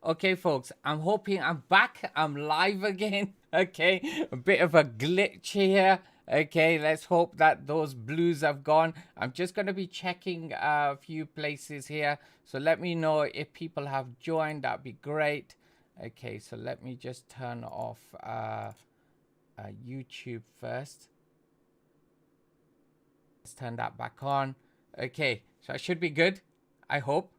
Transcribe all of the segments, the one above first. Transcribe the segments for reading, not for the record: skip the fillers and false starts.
Okay, folks, I'm hoping I'm back. I'm live again. Okay, a bit of a glitch here. Okay, let's hope that those blues have gone. I'm just going to be checking a few places here. So let me know if people have joined. That'd be great. Okay, so let me just turn off YouTube first. Let's turn that back on. Okay, so I should be good. I hope.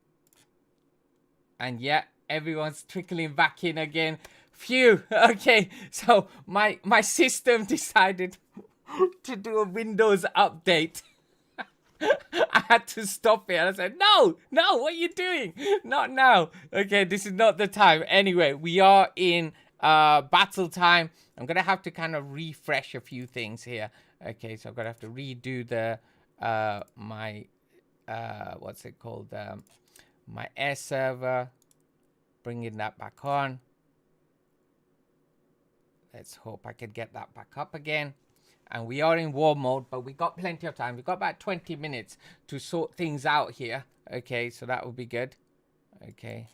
And yeah, everyone's trickling back in again. Phew. Okay, so my system decided to do a Windows update. I had to stop it. And I said, no, what are you doing? Not now. Okay, this is not the time. Anyway, we are in battle time. I'm gonna have to kind of refresh a few things here. Okay, so I'm gonna have to redo the my what's it called? My air server. Bringing that back on. Let's hope I can get that back up again. And we are in war mode, but we got plenty of time. We got about 20 minutes to sort things out here. Okay, so that will be good. Okay.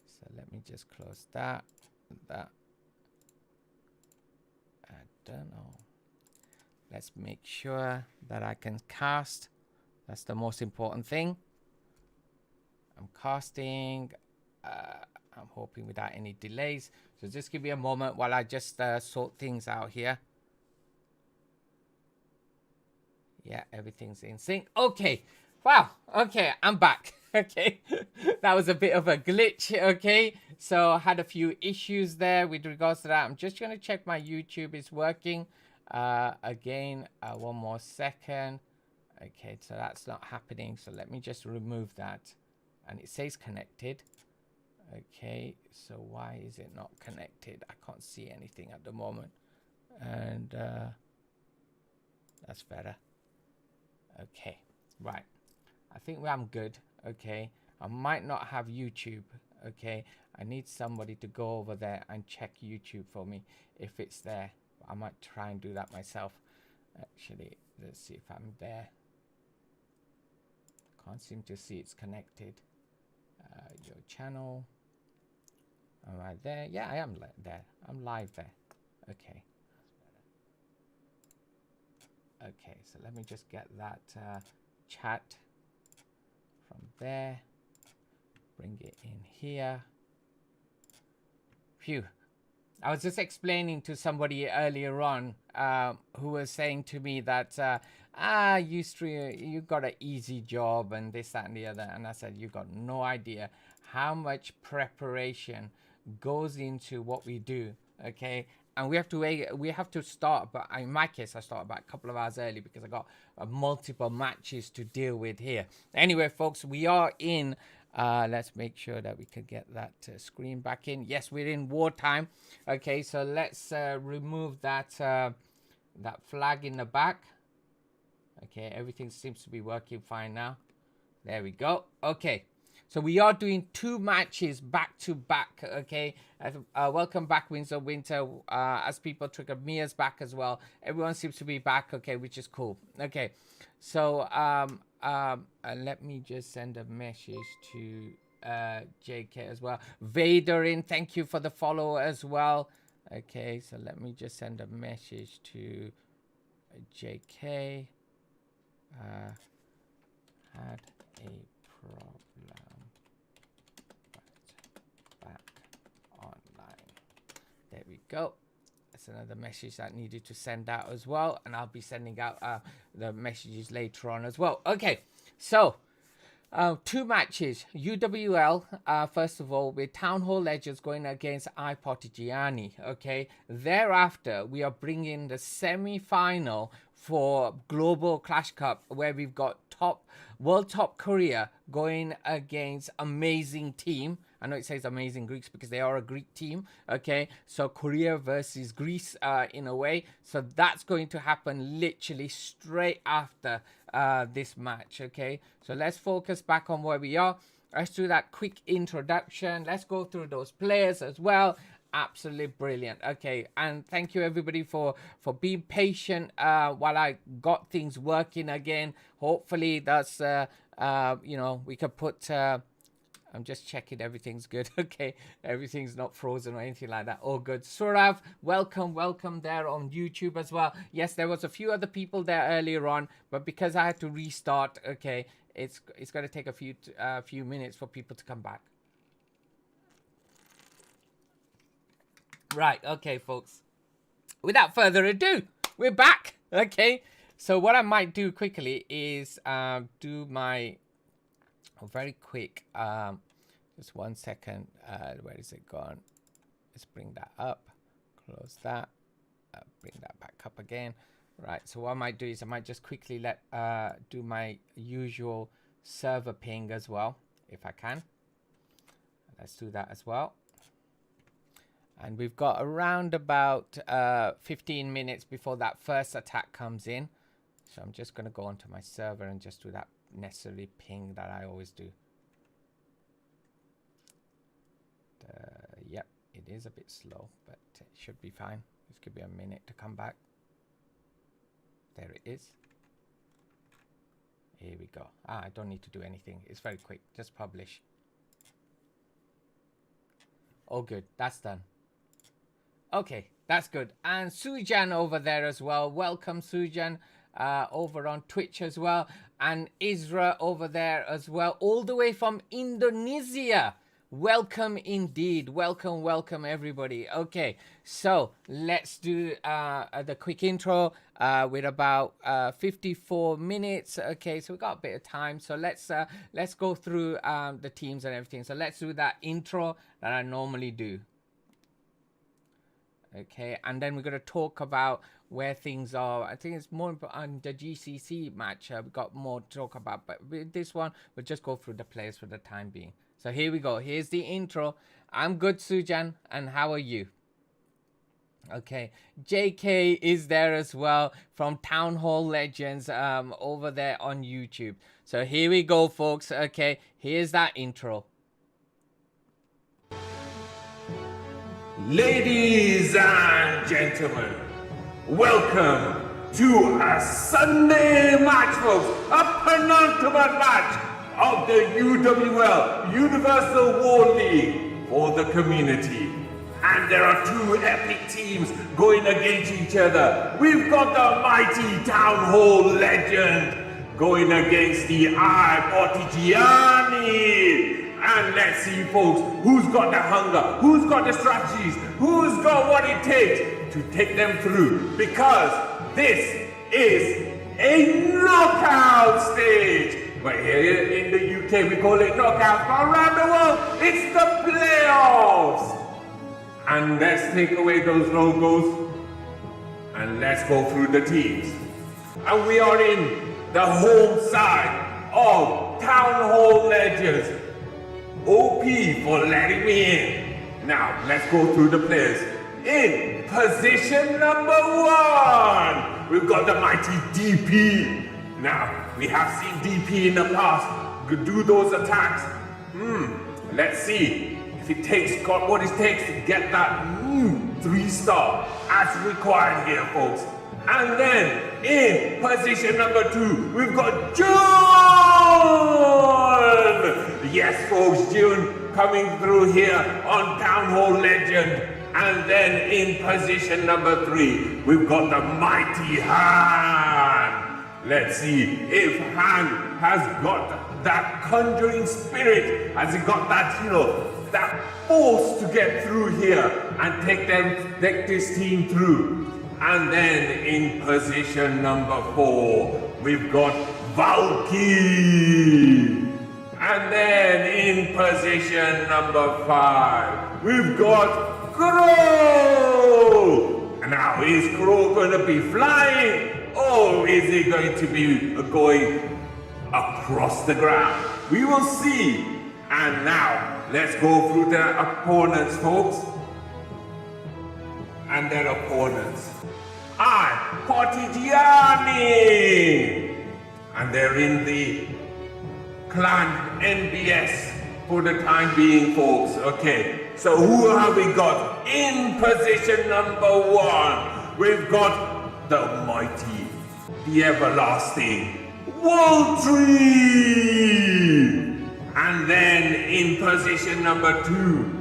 So let me just close that. That. I don't know. Let's make sure that I can cast. That's the most important thing. I'm casting. I'm hoping without any delays. So just give me a moment while I just sort things out here. Yeah, everything's in sync. Okay. Wow. Okay, I'm back. Okay. That was a bit of a glitch. Okay. So I had a few issues there with regards to that. I'm just going to check my YouTube is working. Again, one more second. Okay, so that's not happening. So let me just remove that. And it says connected. Okay, so why is it not connected? I can't see anything at the moment. And that's better. Okay, right. I think I'm good. Okay, I might not have YouTube. Okay, I need somebody to go over there and check YouTube for me if it's there. I might try and do that myself. Actually, let's see if I'm there. Can't seem to see it's connected. Your channel. Am I there? Yeah, I am there. I'm live there. Okay. Okay, so let me just get that chat from there. Bring it in here. Phew. I was just explaining to somebody earlier on who was saying to me that, you got an easy job and this, that, and the other. And I said, you got no idea how much preparation goes into what we do. Okay. And we have to start, but in my case, I start about a couple of hours early because I got multiple matches to deal with here. Anyway, folks, we are in let's make sure that we can get that screen back in. Yes, we're in wartime. Okay, so let's remove that that flag in the back. Okay, everything seems to be working fine now. There we go. Okay, so we are doing 2 matches back to back. Okay, welcome back, Windsor Winter. As people triggered, Mia's back as well. Everyone seems to be back. Okay, which is cool. Okay, so let me just send a message to JK as well. Vader in, thank you for the follow as well. Okay, so let me just send a message to JK. Had a problem, but back online. There we go. That's another message that needed to send out as well, and I'll be sending out the messages later on as well. Okay, so 2 matches. UWL, first of all, with Town Hall Legends going against iPartigiani. Okay, thereafter, we are bringing the semi-final for Global Clash Cup, where we've got World Top Korea going against Amazing Team. I know it says Amazing Greeks because they are a Greek team. Okay, so Korea versus Greece in a way. So that's going to happen literally straight after this match. Okay, so let's focus back on where we are. Let's do that quick introduction. Let's go through those players as well. Absolutely brilliant. Okay, and thank you everybody for being patient while I got things working again. Hopefully that's we could put I'm just checking everything's good. Okay, everything's not frozen or anything like that. All good. Surav, welcome there on YouTube as well. Yes, there was a few other people there earlier on, but because I had to restart, okay, it's going to take a few minutes for people to come back. Right, okay, folks. Without further ado, we're back. Okay, so what I might do quickly is do my very quick just 1 second, where is it gone? Let's bring that up, close that, bring that back up again. Right, so what I might do is I might just quickly do my usual server ping as well, if I can. Let's do that as well. And we've got around about 15 minutes before that first attack comes in. So I'm just going to go onto my server and just do that necessary ping that I always do. Yep, it is a bit slow, but it should be fine. Just give me a minute to come back. There it is. Here we go. I don't need to do anything. It's very quick. Just publish. All good. That's done. Okay, that's good. And Sujan over there as well. Welcome, Sujan, over on Twitch as well. And Isra over there as well, all the way from Indonesia. Welcome indeed. Welcome everybody. Okay, so let's do the quick intro with about 54 minutes. Okay, so we got a bit of time. So let's go through the teams and everything. So let's do that intro that I normally do. Okay, and then we're going to talk about where things are. I think it's more on the GCC match. We've got more to talk about, but with this one, we'll just go through the players for the time being. So here we go. Here's the intro. I'm good, Sujan, and how are you? Okay, JK is there as well from Town Hall Legends over there on YouTube. So here we go, folks. Okay, here's that intro. Ladies and gentlemen, welcome to a Sunday match, folks. A penultimate match of the UWL Universal War League for the community. And there are two epic teams going against each other. We've got the mighty Town Hall Legend going against the Partigiani. And let's see, folks, who's got the hunger, who's got the strategies, who's got what it takes to take them through. Because this is a knockout stage. But here in the UK, we call it knockouts. But around the world, it's the playoffs. And let's take away those logos and let's go through the teams. And we are in the home side of Town Hall Legends. OP for letting me in. Now, let's go through the players. In position number 1, we've got the mighty DP. Now, we have seen DP in the past do those attacks. Let's see if it got what it takes to get that 3-star as required here, folks. And then, in position number 2, we've got June! Yes, folks, June coming through here on Town Hall Legend. And then in position number 3, we've got the mighty Han. Let's see if Han has got that conjuring spirit. Has he got that, that force to get through here and take this team through? And then in position number 4, we've got Valky. And then in position number 5, we've got Crow. And now is Crow going to be flying? Or is he going to be going across the ground? We will see. And now, let's go through their opponents, folks. And their opponents. Partigiani. And they're in the Clan NBS for the time being, folks. Okay, so who have we got in position number 1? We've got the mighty, the everlasting Woltree. And then in position number 2,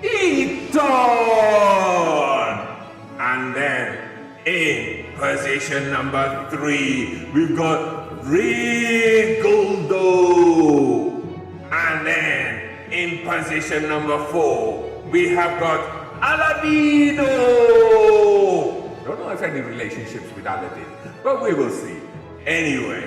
Eton. And then in position number 3, we've got Rigoldo. And then in position number 4, we have got Aladino. Don't know if any relationships with Aladdin, but we will see. Anyway,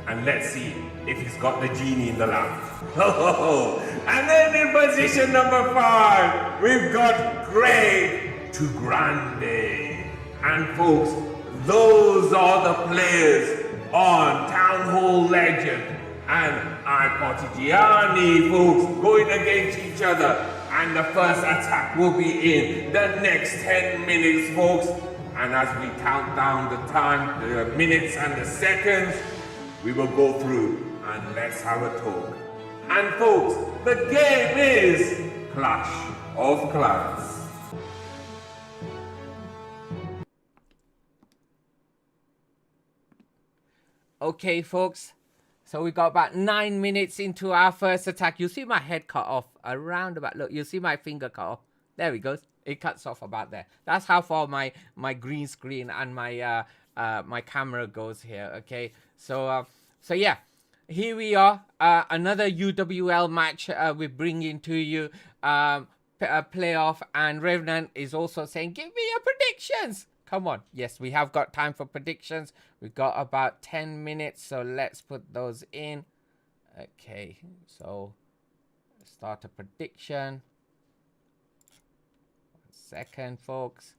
and let's see if he's got the genie in the lamp. And then in position number 5, we've got Greg to Grande. And folks, those are the players on Town Hall Legend and iPartigiani, folks, going against each other. And the first attack will be in the next 10 minutes, folks. And as we count down the time, the minutes and the seconds, we will go through and let's have a talk. And folks, the game is Clash of Clans. Okay, folks. So we got about 9 minutes into our first attack. You see my head cut off around about. Look, you see my finger cut off. There we go. It cuts off about there. That's how far my green screen and my my camera goes here. Okay. So yeah, here we are. Another UWL match we're bringing to you. Playoff, and Revenant is also saying, "Give me your predictions." Come on. Yes, we have got time for predictions. We've got about 10 minutes, so let's put those in. Okay, so start a prediction. 1 second, folks,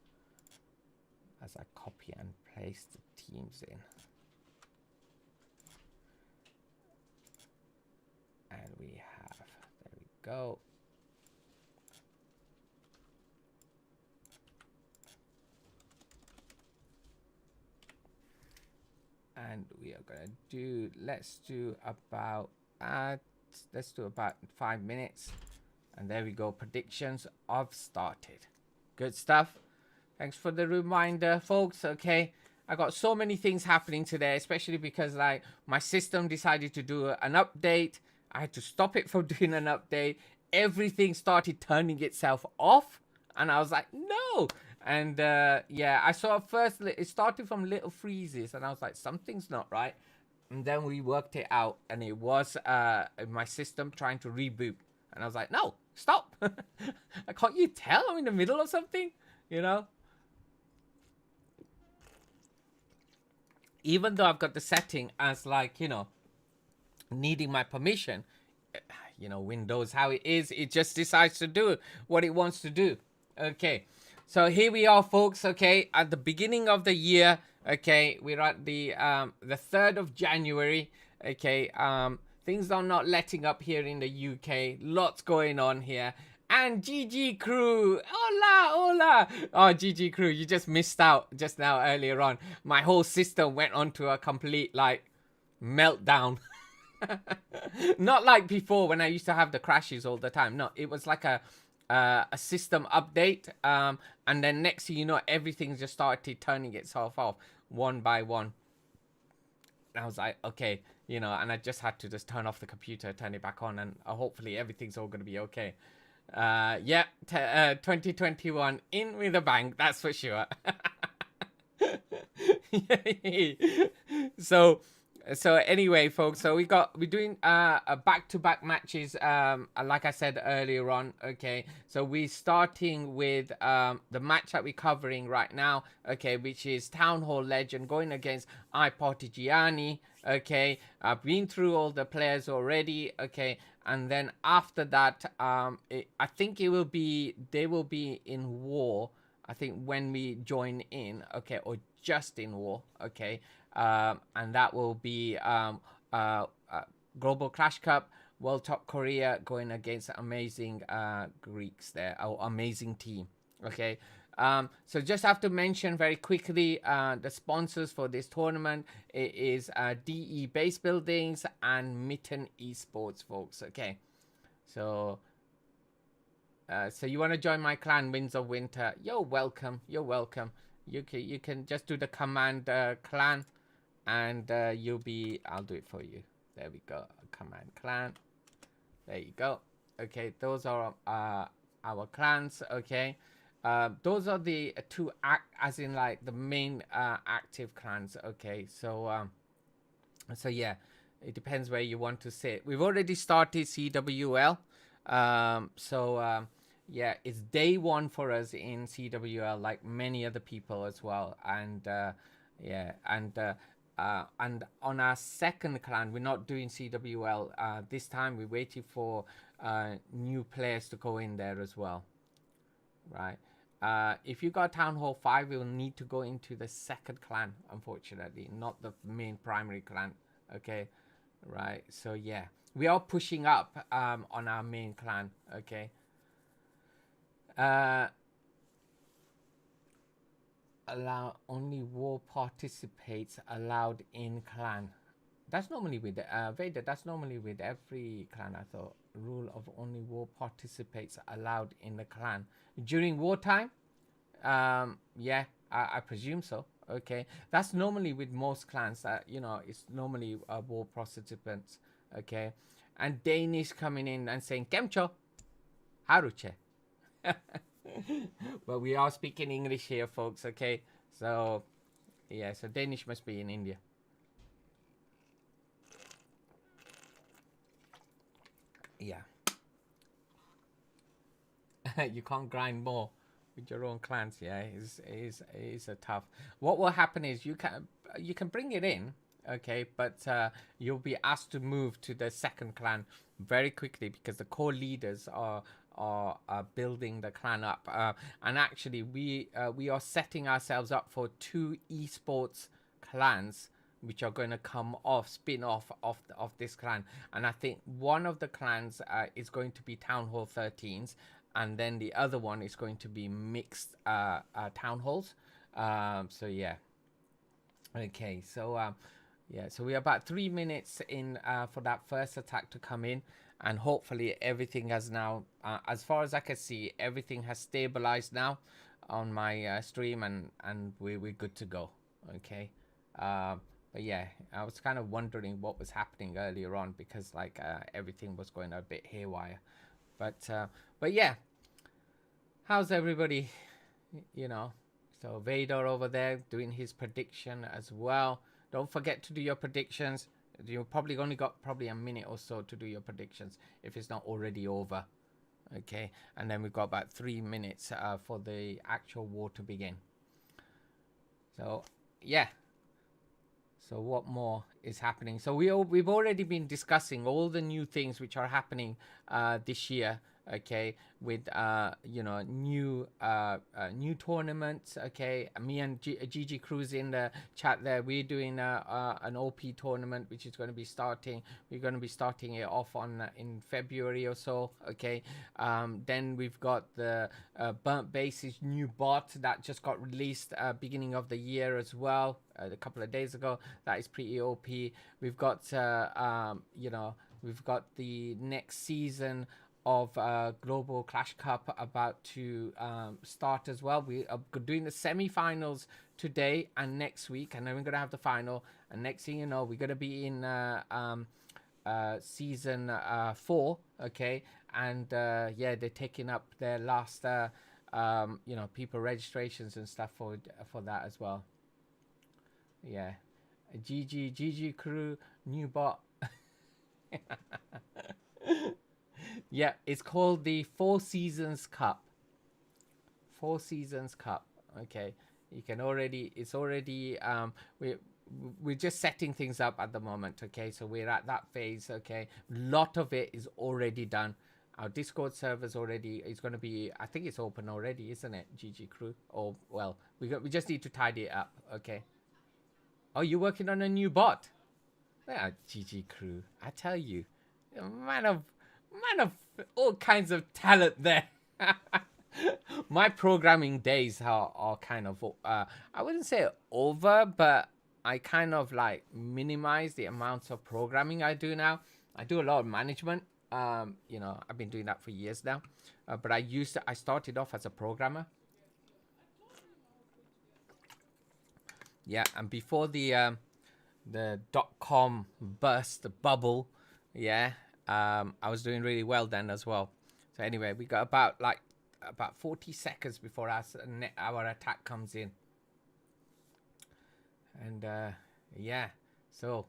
as I copy and paste the teams in. And we have, there we go. And we are gonna do, let's do about 5 minutes. And there we go, predictions I've started. Good stuff. Thanks for the reminder, folks. Okay, I got so many things happening today, especially because like my system decided to do an update. I had to stop it from doing an update. Everything started turning itself off, and I was like, no. And yeah, I saw first it started from little freezes, and I was like, something's not right. And then we worked it out, and it was my system trying to reboot. And I was like, no, stop. Can't you tell I'm in the middle of something? You know? Even though I've got the setting as like, you know, needing my permission, you know, Windows, how it is, it just decides to do what it wants to do. Okay. So here we are, folks. Okay, at the beginning of the year. Okay, we're at the 3rd of January. Okay, things are not letting up here in the UK. Lots going on here. And GG Crew, hola, hola. Oh, GG Crew, you just missed out just now earlier on. My whole system went onto a complete like meltdown. Not like before when I used to have the crashes all the time. No, it was like a system update, and then next thing you know, everything just started turning itself off one by one. And I was like, okay, you know, and I just had to just turn off the computer, turn it back on, and hopefully everything's all going to be okay. Yeah, 2021 in with a bang, that's for sure. So anyway, folks, so we're doing a back-to-back matches, like I said earlier on. Okay, so we're starting with the match that we're covering right now, okay, which is Town Hall Legend going against iPartigiani. Okay, I've been through all the players already. Okay, and then after that, I think they will be in war, I think, when we join in. Okay, or just in war. Okay. And that will be Global Clash Cup, World Top Korea going against amazing Greeks there, our amazing team. Okay, so just have to mention very quickly the sponsors for this tournament. It is DE Base Buildings and Mitten Esports, folks. Okay, so you want to join my clan, Winds of Winter? You're welcome. You're welcome. You can just do the command clan. And I'll do it for you. There we go. Command clan. There you go. Okay, those are our clans. Okay, those are the two as in like the main active clans. Okay, so yeah, it depends where you want to sit. We've already started CWL. Yeah, it's day one for us in CWL, like many other people as well. And yeah, and on our second clan, we're not doing CWL this time. We're waiting for new players to go in there as well, right? If you got Town Hall 5, we'll need to go into the second clan, unfortunately, not the main primary clan. Okay, right? So yeah, we are pushing up on our main clan. Okay. Uh, allow only war participates allowed in clan. That's normally with Vader. That's normally with every clan. I thought rule of only war participates allowed in the clan during wartime. Yeah, I presume so. Okay, that's normally with most clans. That it's normally war participants. Okay, and Danish coming in and saying "Kemcho, haruche." But we are speaking English here, folks. Okay, so yeah, so Danish must be in India. Yeah, you can't grind more with your own clans. Yeah, is a tough. What will happen is you can bring it in, okay, but you'll be asked to move to the second clan very quickly because the core leaders are building the clan up. And actually, we are setting ourselves up for two esports clans which are going to come off, spin off of this clan. And I think one of the clans is going to be Town Hall 13s, and then the other one is going to be mixed town halls. So yeah. Okay, so yeah, so we're about 3 minutes in for that first attack to come in, and hopefully everything has now, as far as I can see, everything has stabilized now on my stream, and we're good to go. Okay, but yeah, I was kind of wondering what was happening earlier on because like everything was going a bit haywire, but yeah, how's everybody? You know, so Vader over there doing his prediction as well. Don't forget to do your predictions. You've probably only got probably a minute or so to do your predictions if it's not already over. Okay, and then we've got about 3 minutes for the actual war to begin. So yeah. So what more is happening? So we've already been discussing all the new things which are happening this year. Okay, with new tournaments. Okay, me and Gigi Cruz in the chat there. We're doing an OP tournament which is going to be starting. We're going to be starting it off on in February or so. Okay, then we've got the Burnt Bases new bot that just got released beginning of the year as well. A couple of days ago. That is pretty OP. We've got we've got the next season of Global Clash Cup about to start as well. We are doing the semi-finals today and next week, and then we're gonna have the final. And next thing you know, we're gonna be in season 4. Okay, and yeah, they're taking up their last people registrations and stuff for that as well. Yeah, GG crew new bot. Yeah, it's called the Four Seasons Cup. Four Seasons Cup. Okay, you can already. It's already. We're just setting things up at the moment. Okay, so we're at that phase. Okay, lot of it is already done. Our Discord server's already. It's going to be. I think it's open already, isn't it? GG crew. Oh well, we just need to tidy it up. Okay. Oh, you're working on a new bot. Yeah, GG crew. I tell you, man of all kinds of talent there. My programming days are kind of I wouldn't say over, but I kind of like minimize the amounts of programming I do now. I do a lot of management. I've been doing that for years now. But I started off as a programmer. Yeah, and before the .com bust bubble, yeah, I was doing really well then as well. So anyway, we got about 40 seconds before our attack comes in. And yeah, so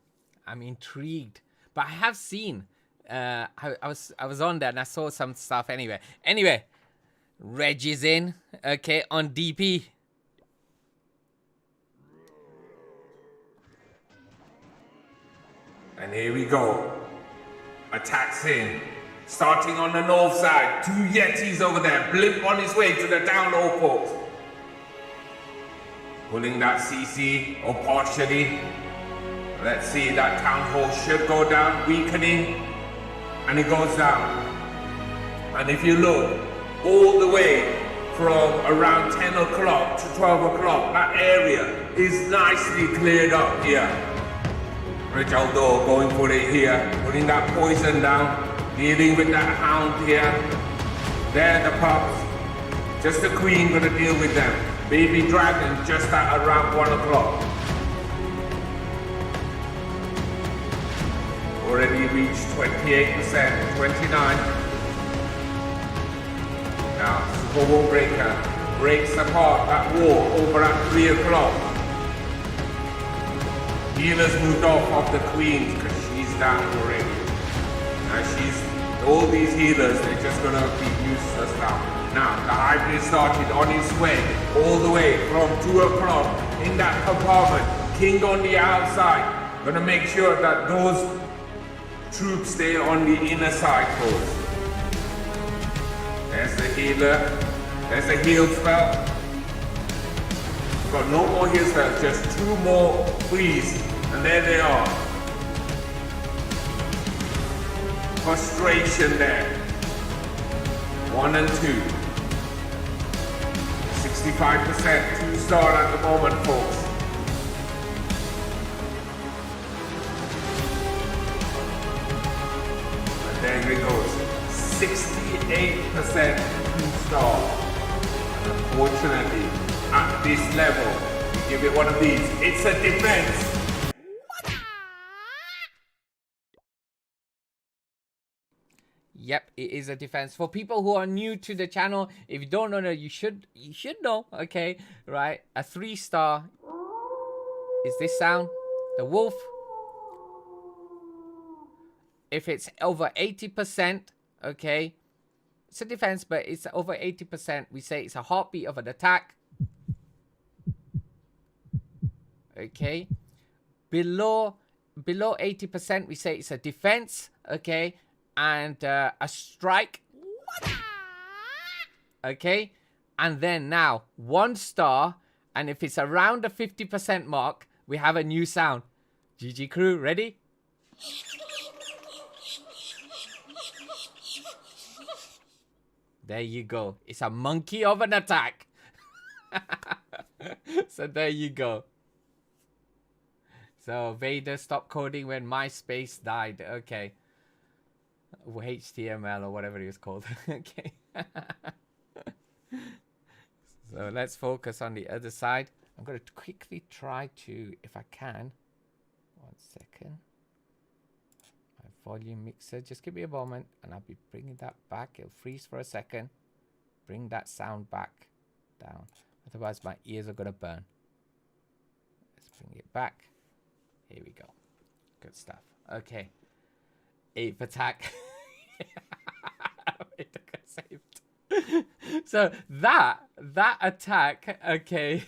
I'm intrigued. But I have seen, I was on there and I saw some stuff anyway. Anyway, Reg is in, okay, on DP. And here we go. Attacks in. Starting on the north side. 2 Yetis over there. Blimp on his way to the down low, folks. Pulling that CC, or partially. Let's see, that town hall should go down. Weakening. And it goes down. And if you look, all the way from around 10 o'clock to 12 o'clock, that area is nicely cleared up here. Rejaldo going for it here, putting that poison down, dealing with that hound here. There the pups. Just the queen gonna deal with them. Baby dragon just at around 1 o'clock. Already reached 28%, 29. Now, Super Wall Breaker breaks apart that wall over at 3 o'clock. Healers moved off the queen because she's down already. Now all these healers, they're just gonna be useless now. Now, the hybrid started on his way, all the way from 2 o'clock in that compartment. King on the outside. Gonna make sure that those troops stay on the inner side, folks. There's the healer. There's the heal spell. Got no more heal spells, just 2 more freeze, and there they are. Frustration there. 1 and 2. 65%, 2-star at the moment, folks. And there it goes. 68% 2-star. Unfortunately, at this level, we give it one of these. It's a defense. Yep, it is a defense. For people who are new to the channel, if you don't know, you should know, okay? Right? A 3-star is this sound, the wolf. If it's over 80%, okay, it's a defense, but it's over 80%, we say it's a heartbeat of an attack. Okay, below 80%, we say it's a defense, okay, and a strike, okay, and then now 1 star, and if it's around the 50% mark, we have a new sound. GG crew, ready? There you go. It's a monkey of an attack. So there you go. So Vader stopped coding when MySpace died. Okay. HTML or whatever it was called. Okay. So let's focus on the other side. I'm going to quickly try to, if I can. 1 second. My volume mixer. Just give me a moment and I'll be bringing that back. It'll freeze for a second. Bring that sound back down. Otherwise my ears are going to burn. Let's bring it back. Here we go. Good stuff. Okay. 8th attack. So that attack, okay,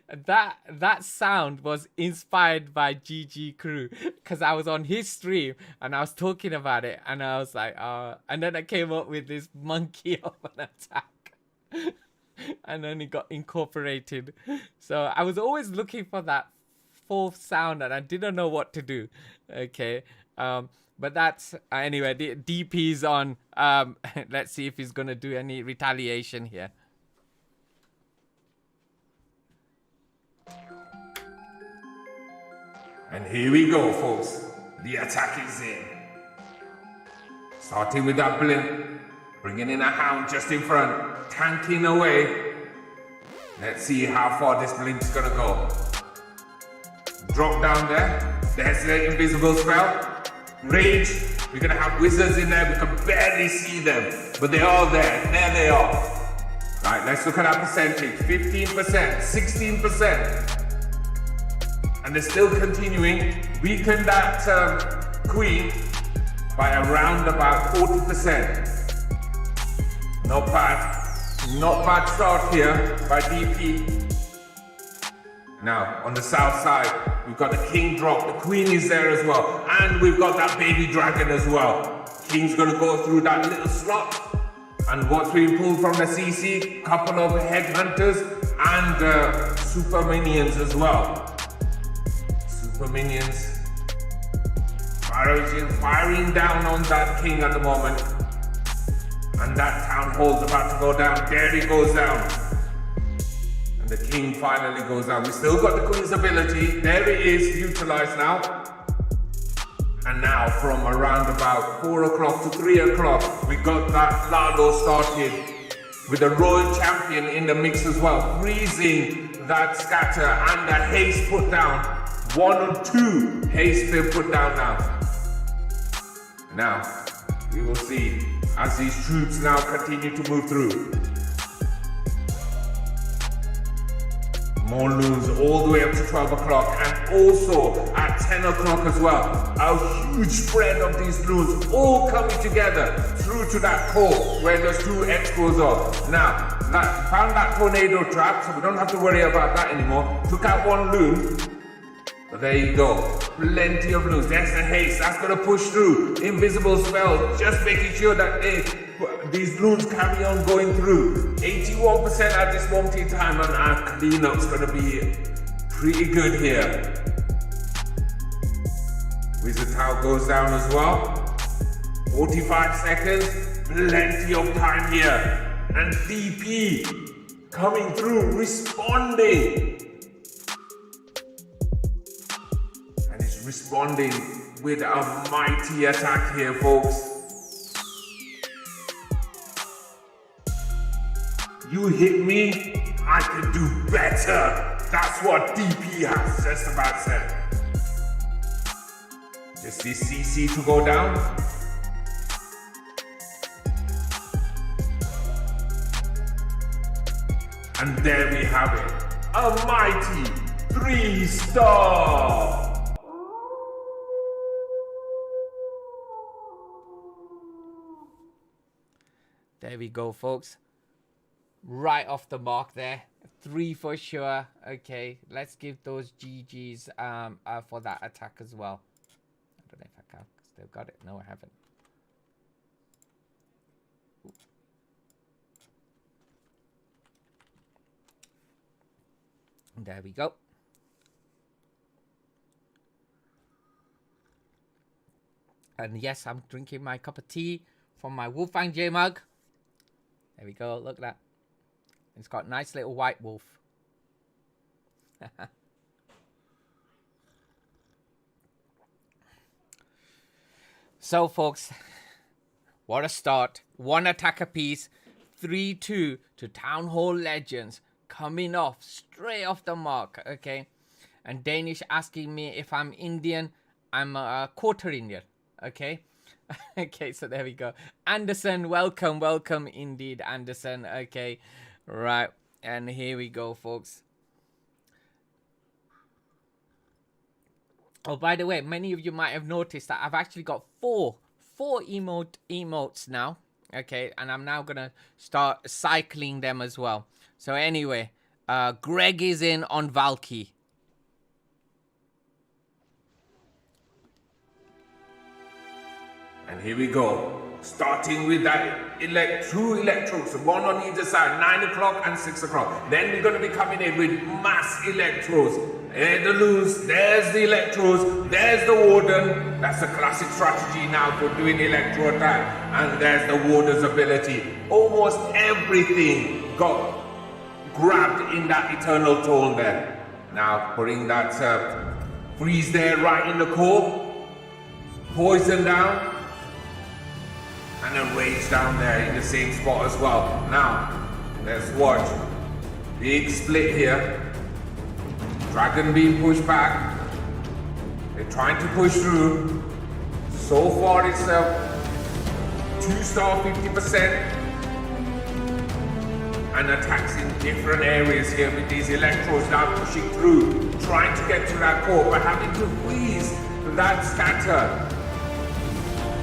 that sound was inspired by GG Crew because I was on his stream and I was talking about it and I was like, and then I came up with this monkey of an attack. And then it got incorporated. So I was always looking for that 4th sound and I didn't know what to do. Okay. But that's anyway, the DP's on. Let's see if he's gonna do any retaliation here. And here we go, folks. The attack is in. Starting with that blimp. Bringing in a hound just in front. Tanking away. Let's see how far this blimp's gonna go. Drop down there. There's the invisible spell. Rage. We're gonna have wizards in there, we can barely see them, but they're all there. There they are. Right, let's look at our percentage. 15%, 16%. And they're still continuing. Weaken that queen by around about 40%. Not bad. Not bad start here by DP. Now, on the south side, we've got the king drop. The queen is there as well. And we've got that baby dragon as well. King's gonna go through that little slot. And what's being pulled from the CC? Couple of headhunters and super minions as well. Super minions firing down on that king at the moment. And that town hall's about to go down. There he goes down. And the king finally goes down. We still got the queen's ability. There it is, utilized now. And now from around about 4 o'clock to 3 o'clock, we got that Lado started with the royal champion in the mix as well, freezing that scatter and the haste put down. 1 or 2 haste been put down now. Now, we will see as these troops now continue to move through. More loons all the way up to 12 o'clock and also at 10 o'clock as well. A huge spread of these loons all coming together through to that core where those 2 expos are. Now, found that tornado trap, so we don't have to worry about that anymore. Took out 1 loon. But there you go. Plenty of loons. There's the haste. That's going to push through. Invisible spell. Just making sure that these loons carry on going through. 81% at this moment in time, and our cleanup's going to be pretty good here. Wizard Tower goes down as well. 45 seconds. Plenty of time here. And DP coming through, responding. Responding with a mighty attack here, folks. You hit me, I can do better. That's what DP has just about said. Just this CC to go down. And there we have it. A mighty 3-star. There we go, folks. Right off the mark there. 3 for sure. Okay, let's give those GGs for that attack as well. I don't know if I have still got it. No, I haven't. There we go. And yes, I'm drinking my cup of tea from my Wolfgang J mug. There we go, look at that. It's got a nice little white wolf. So, folks, what a start. 1 attack apiece. 3-2 to Town Hall Legends. Coming off, straight off the mark, okay? And Danish asking me if I'm Indian. I'm a quarter Indian, okay? Okay, so there we go. Anderson, welcome, welcome indeed, Anderson. Okay, right, and here we go, folks. Oh, by the way, many of you might have noticed that I've actually got four emotes now. Okay, and I'm now gonna start cycling them as well. So anyway, Greg is in on Valky. And here we go, starting with that 2 electrodes, 1 on either side, 9 o'clock and 6 o'clock. Then we're going to be coming in with mass electrodes. There's the loons, there's the electrodes, there's the warden. That's a classic strategy now for doing electro attack. And there's the warden's ability. Almost everything got grabbed in that eternal tone there. Now putting that freeze there right in the core, poison down. And a rage down there in the same spot as well. Now, let's watch. Big split here. Dragon being pushed back. They're trying to push through. So far it's a 2-star 50%, and attacks in different areas here with these electrodes now pushing through, trying to get to that core, but having to freeze that scatter.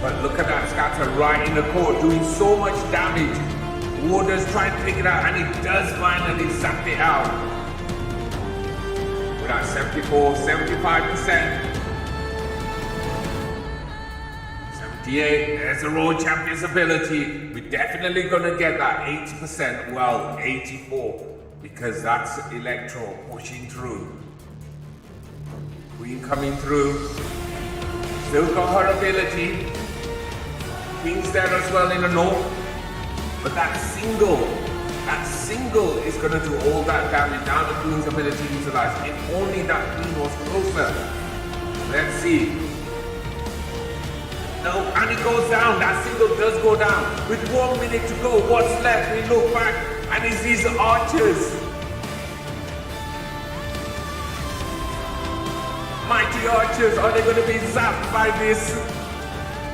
But look at that scatter right in the core, doing so much damage. Warder's trying to take it out, and he does finally zap it out. We're at 74, 75%. 78, there's a Royal Champion's ability. We're definitely gonna get that 80%, well, 84, because that's Electro pushing through. Queen coming through. Still got her ability. Queen's there as well in the north. But that single is going to do all that damage. Now the Queen's ability utilized. If only that Queen was closer. Let's see. No, and it goes down. That single does go down. With 1 minute to go, what's left? We look back, and it's these archers. Mighty archers, are they going to be zapped by this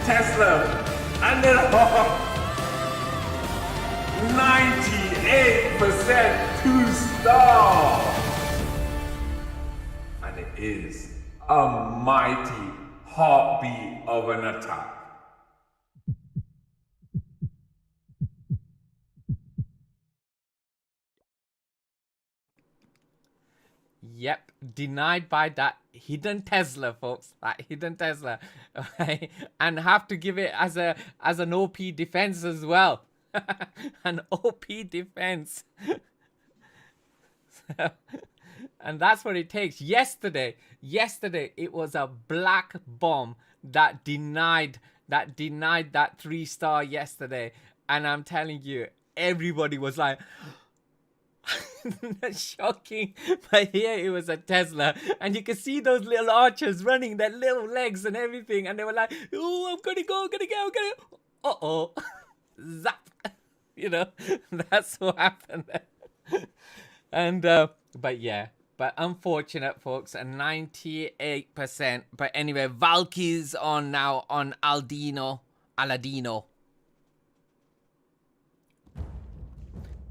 Tesla? And then 98% 2-star. And it is a mighty heartbeat of an attack. Yep, denied by that hidden Tesla, folks. That hidden Tesla, okay? And have to give it as an OP defense as well. An OP defense. And that's what it takes. Yesterday, it was a black bomb that denied that 3-star yesterday. And I'm telling you, everybody was like, that's shocking. But here it was a Tesla, and you could see those little archers running their little legs and everything, and they were like, oh, I'm gonna go. Uh-oh. Zap. You know, that's what happened. And but yeah, but unfortunate, folks, a 98%. But anyway, Valky's on now on Aladino.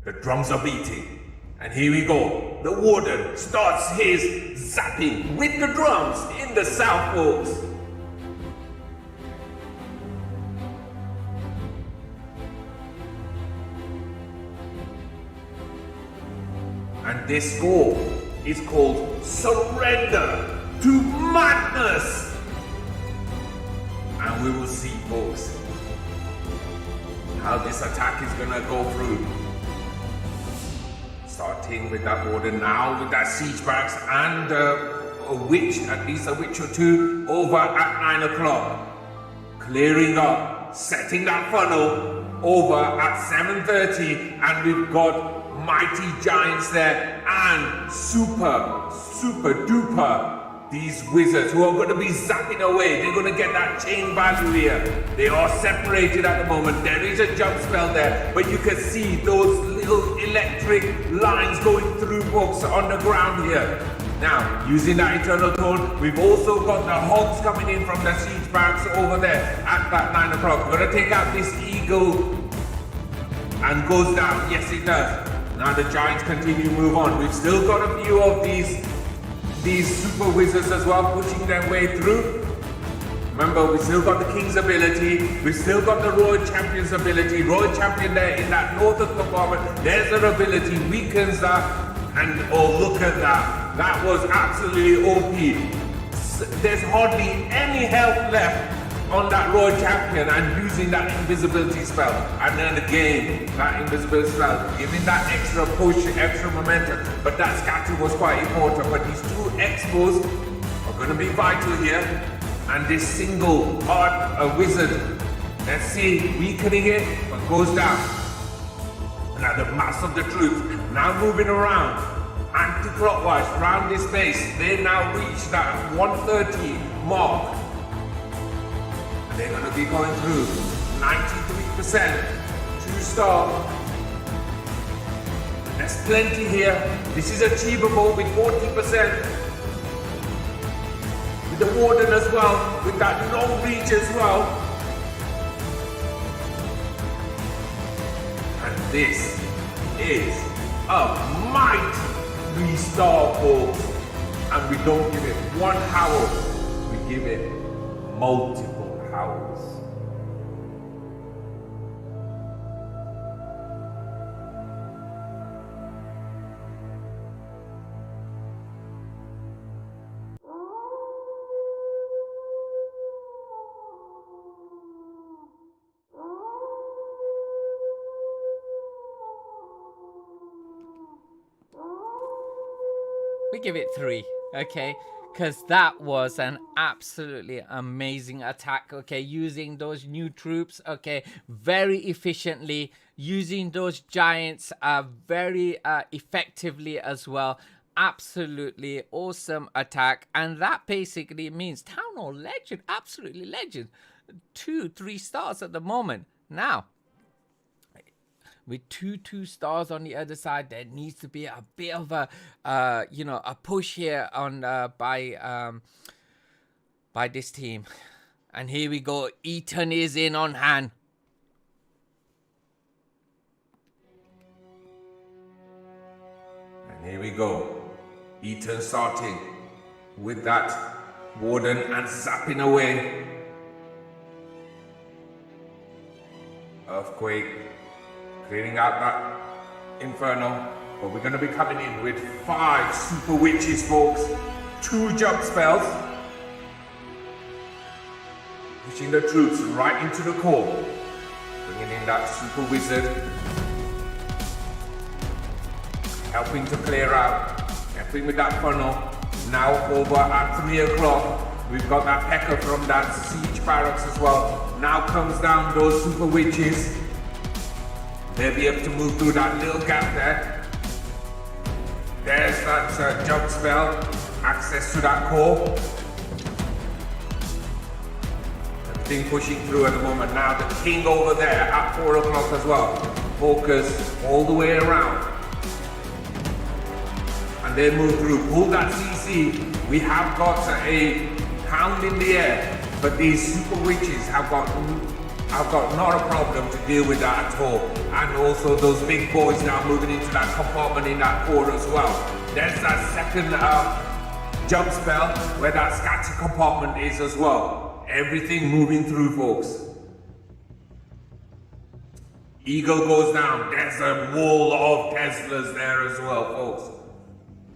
The drums are beating. And here we go. The Warden starts his zapping with the drums in the south, folks. And this score is called Surrender to Madness. And we will see, folks, how this attack is gonna go through. Starting with that order now, with that siege barracks and a witch, at least a witch or two, over at 9 o'clock. Clearing up, setting that funnel over at 7:30, and we've got mighty giants there and super duper these wizards who are going to be zapping away. They're going to get that chain value here. They are separated at the moment. There is a jump spell there, but you can see those little electric lines going through, folks, on the ground here. Now, using that Eternal Tone, we've also got the hogs coming in from the siege barracks over there at that 9 o'clock. We're going to take out this eagle and goes down. Yes, it does. Now the giants continue to move on. We've still got a few of these super wizards as well, pushing their way through. Remember, we still got the King's ability. We still got the Royal Champion's ability. Royal Champion there in that northern compartment. There's their ability, weakens that. And oh, look at that. That was absolutely OP. There's hardly any health left on that Royal Champion, and using that invisibility spell. And then again, that invisibility spell, giving that extra push, extra momentum. But that scatter was quite important. But these two expos are going to be vital here. And this single wizard, let's see, weakening it, but goes down. Now the mass of the troops now moving around anti-clockwise around this base. They now reach that 130 mark. They're going to be going through 93%, 2-star. There's plenty here. This is achievable with 40%. with the Warden as well, with that long reach as well. And this is a mighty 3-star, folks. And we don't give it one howl, we give it multiple howls. We give it 3, okay? Because that was an absolutely amazing attack, okay? Using those new troops, okay, very efficiently, using those giants very effectively as well. Absolutely awesome attack. And that basically means Town Hall Legend, absolutely legend. 2-3 stars at the moment. Now, with 2-2 stars on the other side, there needs to be a bit of a a push here on by this team. And here we go, Eton is in on hand. And here we go, Eton starting with that Warden and zapping away. Earthquake, clearing out that Inferno, but we're going to be coming in with 5 Super Witches, folks. 2 jump spells, pushing the troops right into the core, bringing in that Super Wizard, helping to clear out, helping with that funnel. Now over at 3 o'clock, we've got that Pecker from that siege barracks as well. Now comes down those Super Witches. They'll be able to move through that little gap there. There's that jump spell, access to that core. Everything pushing through at the moment. Now the King over there at 4 o'clock as well. Focus all the way around. And they move through. Pull that CC. We have got a pound in the air, but these Super Witches have got not a problem to deal with that at all. And also those big boys now moving into that compartment in that core as well. There's that second jump spell where that scatter compartment is as well. Everything moving through, folks. Eagle goes down. There's a wall of Teslas there as well, folks.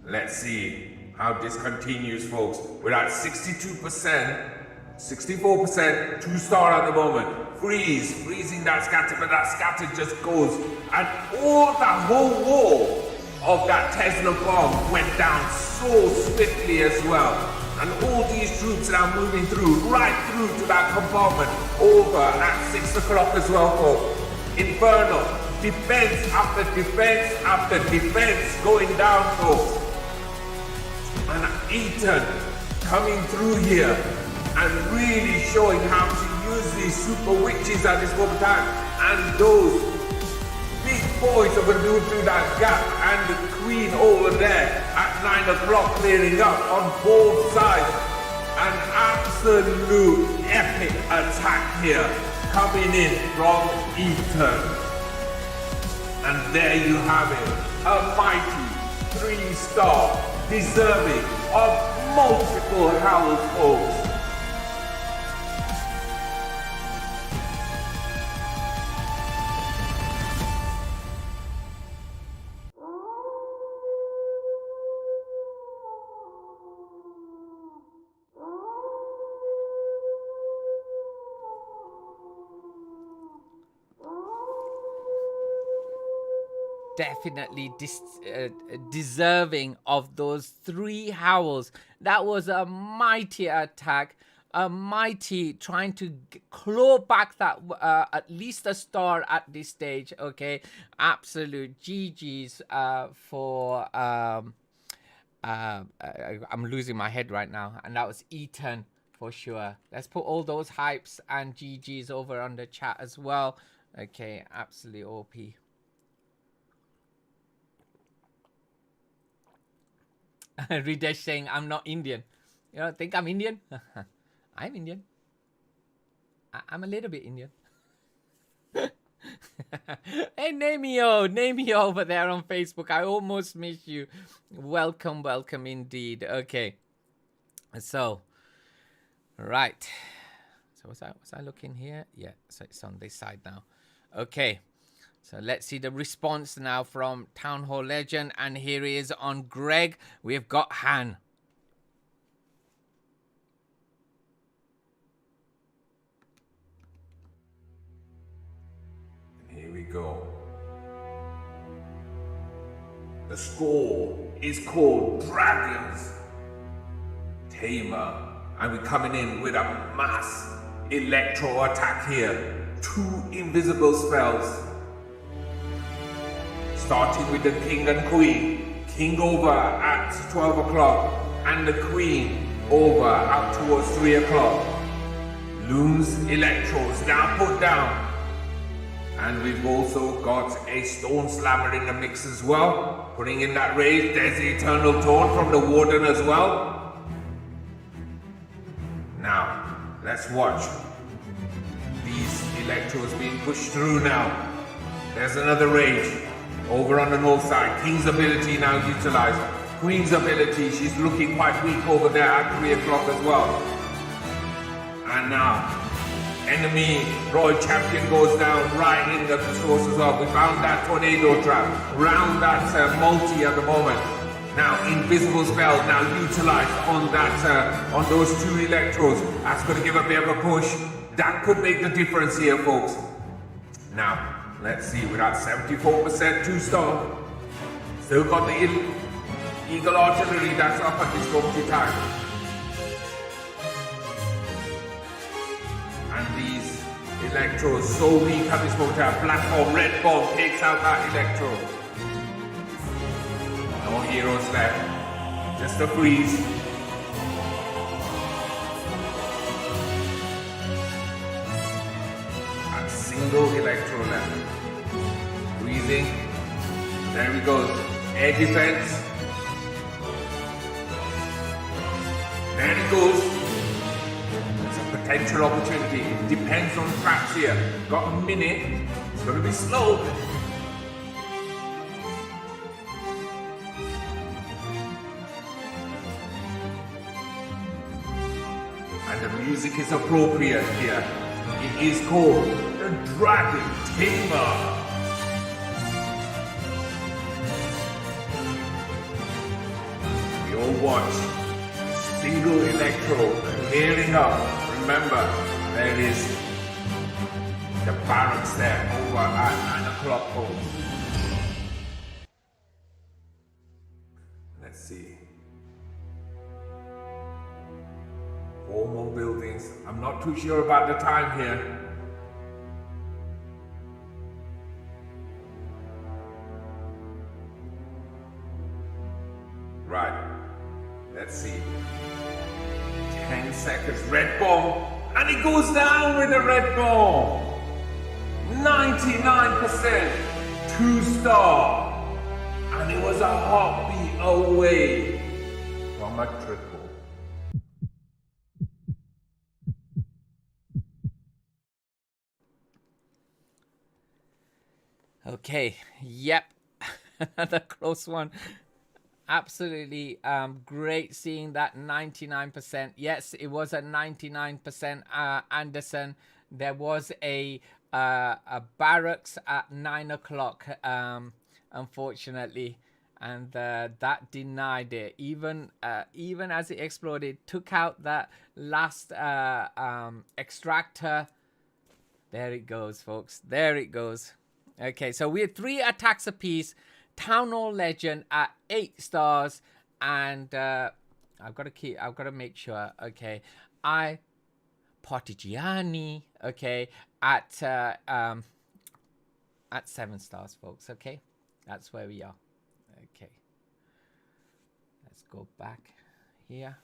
Let's see how this continues, folks. We're at 62%. 64%, 2-star at the moment. Freezing that scatter, but that scatter just goes. And all that whole wall of that Tesla bomb went down so swiftly as well. And all these troops now moving through, right through to that compartment, over at 6 o'clock as well, folks. Inferno, defense after defense after defense going down, folks. And Eton coming through here and really showing how to use these Super Witches at this moment in time. And those big boys are going to move through that gap. And the Queen over there at 9 o'clock clearing up on both sides. An absolute epic attack here coming in from Eton. And there you have it. A mighty 3-star deserving of multiple howls, folks. Definitely deserving of those 3 howls. That was a mighty attack, a mighty trying to claw back that at least a star at this stage. Okay, absolute GG's for I'm losing my head right now, and that was Eton for sure. Let's put all those hypes and GG's over on the chat as well. Okay, absolutely OP. Ridesh saying, I'm not Indian. You don't think I'm Indian? I'm Indian. I'm a little bit Indian. Hey, Namio over there on Facebook. I almost missed you. Welcome, welcome indeed. Okay. So, right. So was I looking here? Yeah, so it's on this side now. Okay. So let's see the response now from Town Hall Legend. And here he is on Greg. We've got Han. Here we go. The score is called Dragons Tamer. And we're coming in with a mass electro attack here. 2 invisible spells. Starting with the King and Queen. King over at 12 o'clock. And the Queen over out towards 3 o'clock. Loom's electros now put down. And we've also got a Stone Slammer in the mix as well. Putting in that raise. There's the Eternal Taunt from the Warden as well. Now, let's watch these electros being pushed through now. There's another rage over on the north side. King's ability now utilized. Queen's ability, she's looking quite weak over there at 3 o'clock as well. And now, enemy Royal Champion goes down right in the source as well. We found that tornado trap around that multi at the moment. Now invisible spell now utilized on that on those 2 electros. That's going to give a bit of a push. That could make the difference here, folks. Now let's see, we're at 74% 2-star. Still got the Eagle Artillery that's up at this moment in time. And these electros so weak at this moment in time. Black bomb, red bomb takes out that electro. No heroes left, just a freeze. And single electro left. Freezing. There we go. Air defense. There it goes. It's a potential opportunity. It depends on traps here. Got a minute. It's going to be slow. And the music is appropriate here. It is called the Dragon Tamer. We all watch single electro clearing up. Remember, there is the barracks there over at 9 o'clock home. Let's see. 4 more buildings. I'm not too sure about the time here. Right. Let's see. 10 seconds. Red bomb. And it goes down with a red bomb. 99%. 2-star. And it was a heartbeat away from a triple. Okay, yep, another close one. Absolutely great seeing that 99%. Yes, it was a 99% Anderson. There was a barracks at 9 o'clock, unfortunately, and that denied it. Even as it exploded, took out that last extractor. There it goes, folks. There it goes. Okay, so we had 3 attacks apiece. Town Hall Legend at 8 stars, and I've got to make sure. Okay, Partigiani. Okay, at 7 stars, folks. Okay, that's where we are. Okay, let's go back here.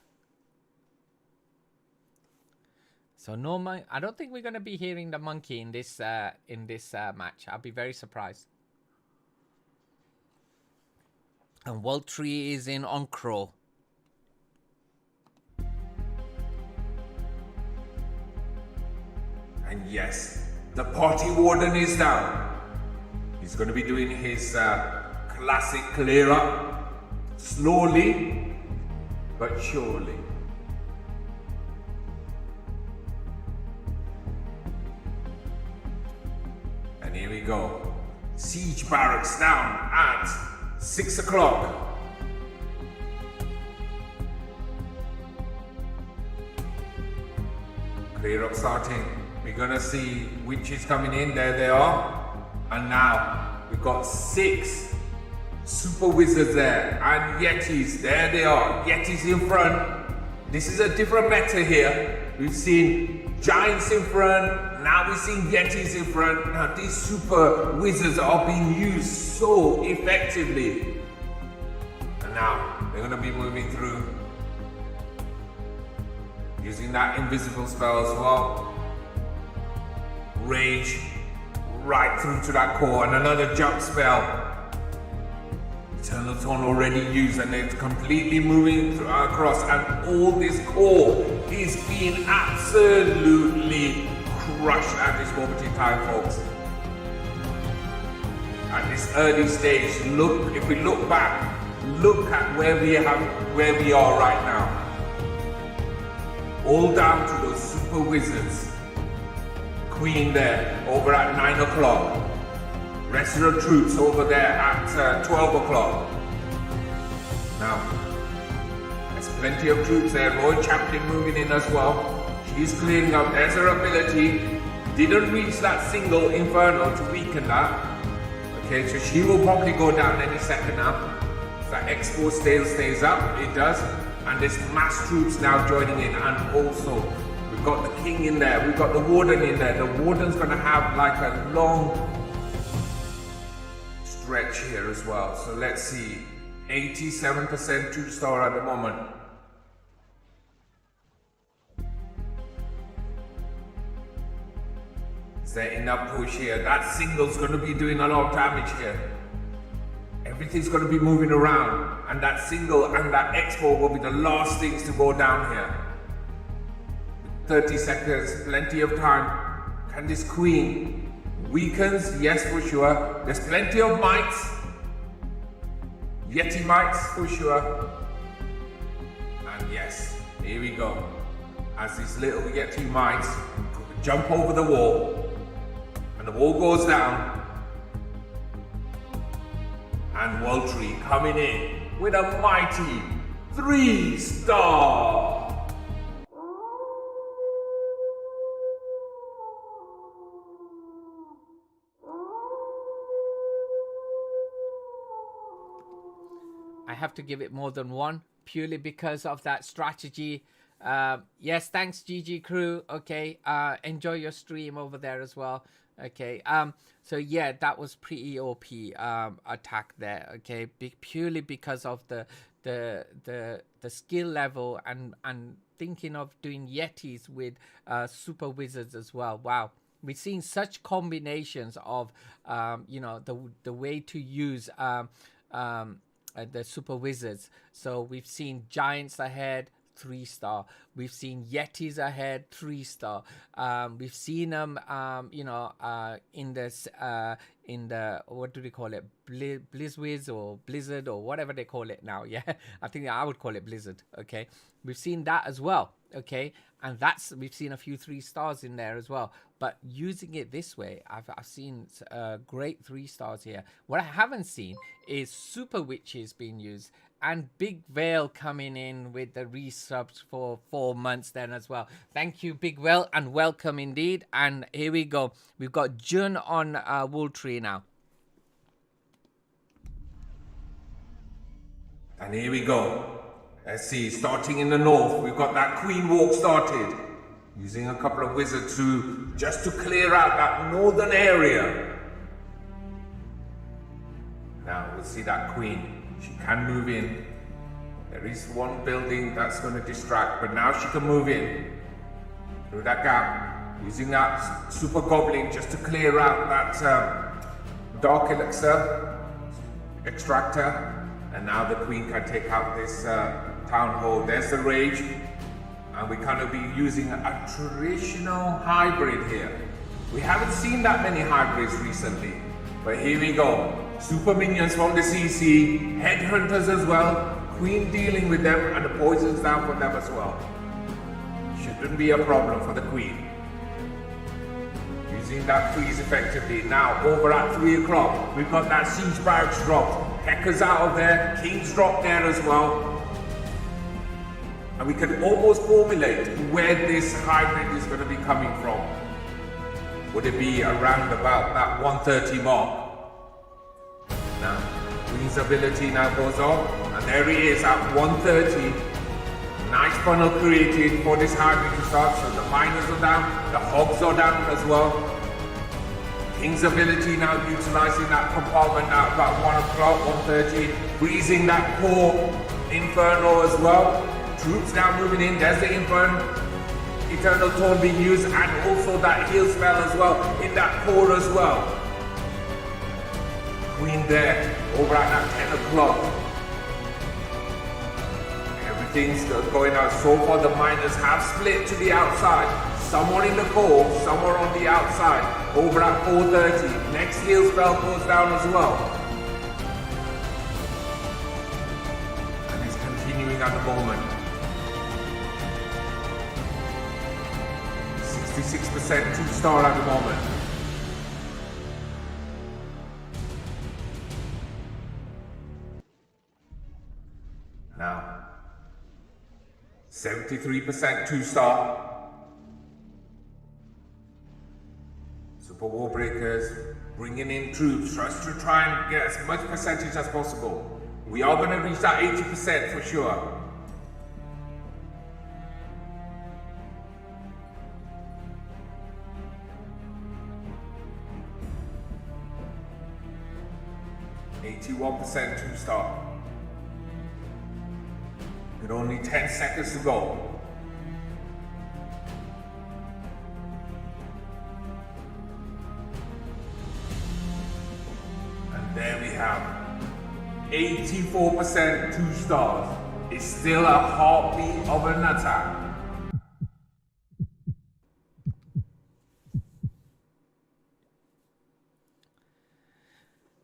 So no, I don't think we're going to be hearing the monkey in this match. I'll be very surprised. And Waltree is in on Crow. And yes, the party warden is down. He's going to be doing his classic clear up, slowly but surely. And here we go. Siege barracks down at 6 o'clock. Clear up starting. We're gonna see witches coming in. There they are. And now we've got 6 super wizards there and yetis. There they are. Yetis in front. This is a different meta here. We've seen giants in front. Now we're seeing yetis in front. Now these super wizards are being used so effectively. And now they're gonna be moving through, using that invisible spell as well. Rage right through to that core, and another jump spell. Eternal Tone already used, and it's completely moving across, and all this core is being absolutely crushed at this moment in time, folks. At this early stage, look, if we look back, look at where we are right now. All down to those super wizards. Queen there, over at 9 o'clock. Rest of the troops over there at 12 o'clock. Now, there's plenty of troops there. Royal Champion moving in as well. She's clearing up. There's her ability. Didn't reach that single Inferno to weaken that. Okay, so she will probably go down any second now. If that Expo stays up, it does. And there's mass troops now joining in, and also we've got the king in there, we've got the warden in there. The warden's gonna have like a long stretch here as well. So let's see, 87% 2-star at the moment. Is there enough push here? That single's gonna be doing a lot of damage here. Everything's going to be moving around, and that single and that expo will be the last things to go down here. 30 seconds, plenty of time. Can this queen weakens? Yes, for sure. There's plenty of mites. Yeti mites for sure. And yes, here we go. As these little Yeti mites jump over the wall, and the wall goes down. And Waltree coming in with a mighty 3-star. I have to give it more than 1 purely because of that strategy. Yes, thanks GG crew. Okay, enjoy your stream over there as well. Okay, so yeah, that was pretty OP attack there. Okay, purely because of the skill level and thinking of doing yetis with super wizards as well. Wow, we've seen such combinations of you know, the way to use the super wizards. So we've seen giants ahead, 3-star. We've seen yetis ahead, 3-star. We've seen them, you know, in the what do they call it, Blizzwiz or Blizzard or whatever they call it now. Yeah, I think I would call it Blizzard. Okay, we've seen that as well. Okay, and we've seen a few 3-stars in there as well. But using it this way, I've seen great 3-stars here. What I haven't seen is super witches being used, and Big Vale coming in with the resubs for 4 months then as well. Thank you, Big Vale, and welcome indeed. And here we go. We've got Jun on Waltree now. And here we go. Let's see, starting in the north, we've got that Queen Walk started. Using a couple of wizards just to clear out that northern area. Now we'll see that Queen. She can move in. There is one building that's going to distract, but now she can move in through that gap, using that super goblin just to clear out that dark elixir extractor. And now the Queen can take out this town hall. There's the rage, And we're going to be using a traditional hybrid here. We haven't seen that many hybrids recently, but here we go. Super minions from the CC, headhunters as well, queen dealing with them, and the poisons down for them as well. Shouldn't be a problem for the queen. Using that freeze effectively. Now over at 3 o'clock, we've got that siege barracks dropped. Pekka's out of there, king's dropped there as well. And we can almost formulate where this hybrid is going to be coming from. Would it be around about that 130 mark? Now, Queen's ability now goes on, and there he is at 130. Nice funnel created for this hybrid to start, so the miners are down, the hogs are down as well. King's ability now utilizing that compartment at about 1 o'clock, 130, freezing that core inferno as well. Troops now moving in, there's the Inferno, Eternal Taunt being used, and also that heal spell as well, in that core as well. Queen there, over at that 10 o'clock. Everything's going out. So far the miners have split to the outside. Somewhere in the core, somewhere on the outside, over at 4:30. Next heal spell goes down as well. And it's continuing at the moment. 66% 2-star at the moment. Now, 73% 2-star. Super War Breakers bringing in troops just to try and get as much percentage as possible. We are going to reach that 80% for sure. %, 2-star. With only 10 seconds to go. And there we have 84% 2 stars. It's still a heartbeat of an attack.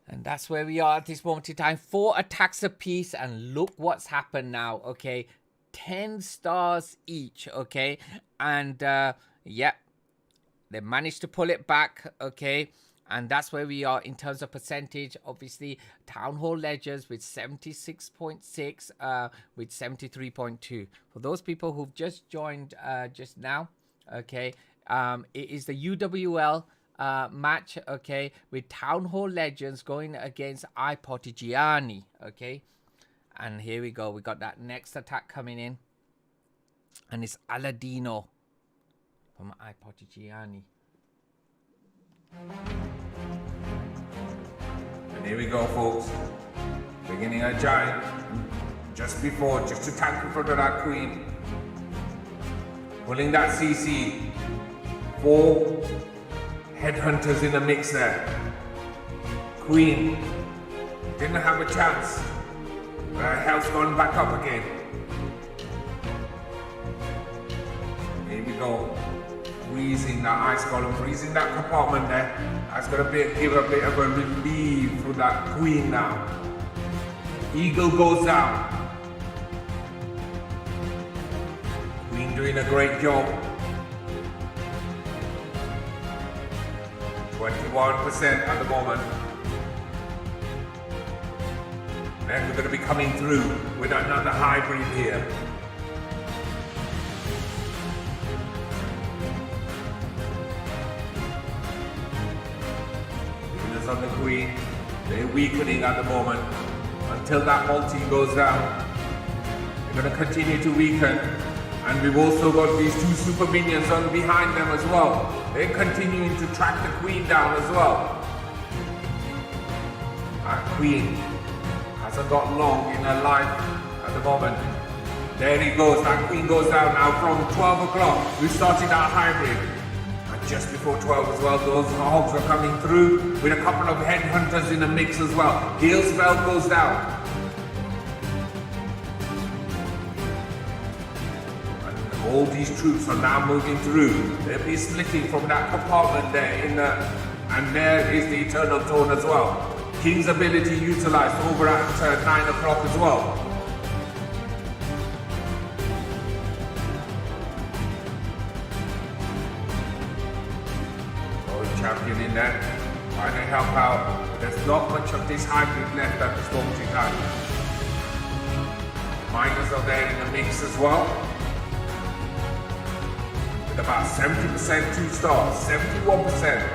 And that's where we are at this moment in time. 4 attacks apiece, and look what's happened now. Okay, 10 stars each. Okay, and yeah, they managed to pull it back. Okay, and that's where we are in terms of percentage. Obviously, Town Hall Ledgers with 76.6, with 73.2. For those people who've just joined just now, okay, it is the UWL match, okay, with Town Hall Legends going against Ipotigiani, okay. And here we go, we got that next attack coming in, and it's Aladino from Ipotigiani. And here we go, folks, beginning a giant just before, just to tank in front of that queen, pulling that CC. 4 headhunters in the mix there. Queen didn't have a chance. Her health's gone back up again. Here we go. Freezing that ice column, freezing that compartment there. That's gonna give a bit of a relief for that queen now. Eagle goes down. Queen doing a great job. 21% at the moment. And we're going to be coming through with another hybrid here. Units on the queen, they're weakening at the moment. Until that multi goes down, they're going to continue to weaken. And we've also got these 2 super minions on behind them as well. They're continuing to track the queen down as well. Our queen hasn't got long in her life at the moment. There he goes, that queen goes down now from 12 o'clock. We started our hybrid. And just before 12 as well, those hogs are coming through with a couple of headhunters in the mix as well. Heal spell goes down. all these troops are now moving through. They'll be splitting from that compartment there and there is the Eternal Throne as well. King's ability utilized over at 9 o'clock as well. Champion in there, trying to help out. There's not much of this hybrid left at this moment in time. Miners are there in the mix as well. With about 70% 2-star, 71%.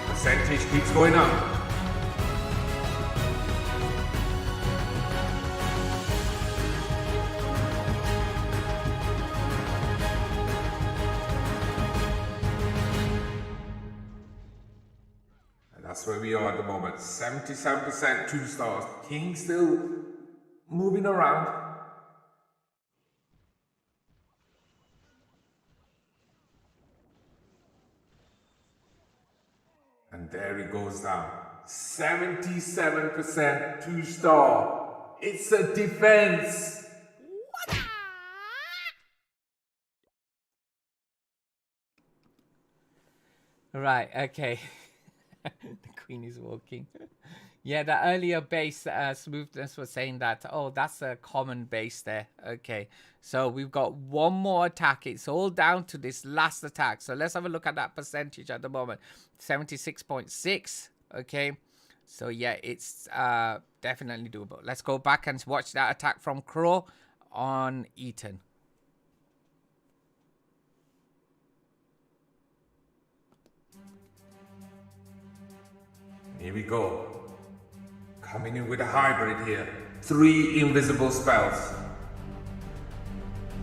Percentage keeps going up. That's where we are at the moment. 77% 2-stars. King still moving around. And there he goes down. 77% 2-star. It's a defense. Right, okay. The queen is walking. Yeah, the earlier base Smoothness was saying that, oh, that's a common base there. Okay, so we've got one more attack. It's all down to this last attack. So let's have a look at that percentage at the moment. 76.6. Okay, so yeah, it's definitely doable. Let's go back and watch that attack from Crow on Eton. Here we go. Coming in with a hybrid here. 3 invisible spells.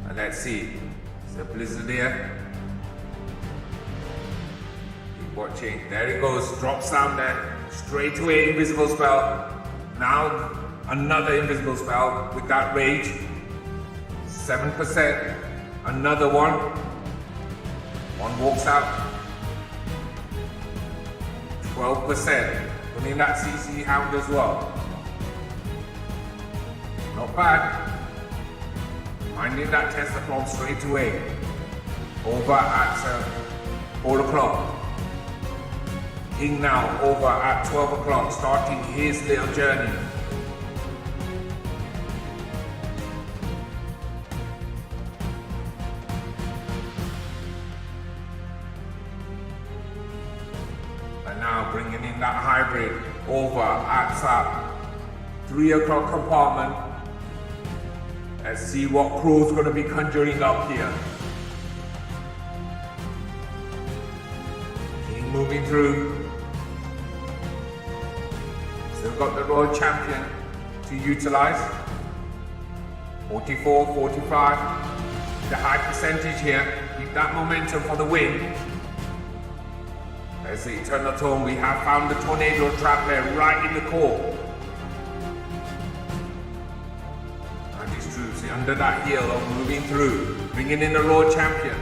And let's see. There's a blizzard here. Keep watching. There he goes. Drops down there. Straight away invisible spell. Now another invisible spell with that rage. 7%. Another one. One walks out. 12%. Putting that CC Hound as well. Not bad. Finding that Tesla straight away. Over at 4 o'clock. King now over at 12 o'clock, starting his little journey. Now bringing in that hybrid over at 3 o'clock compartment. Let's see what Crow's going to be conjuring up here. King moving through. Still got the Royal Champion to utilize. 44, 45. The high percentage here. Keep that momentum for the win. There's the Eternal Throne. We have found the tornado trap there right in the core. And these troops under that hill are moving through, bringing in the Royal Champion.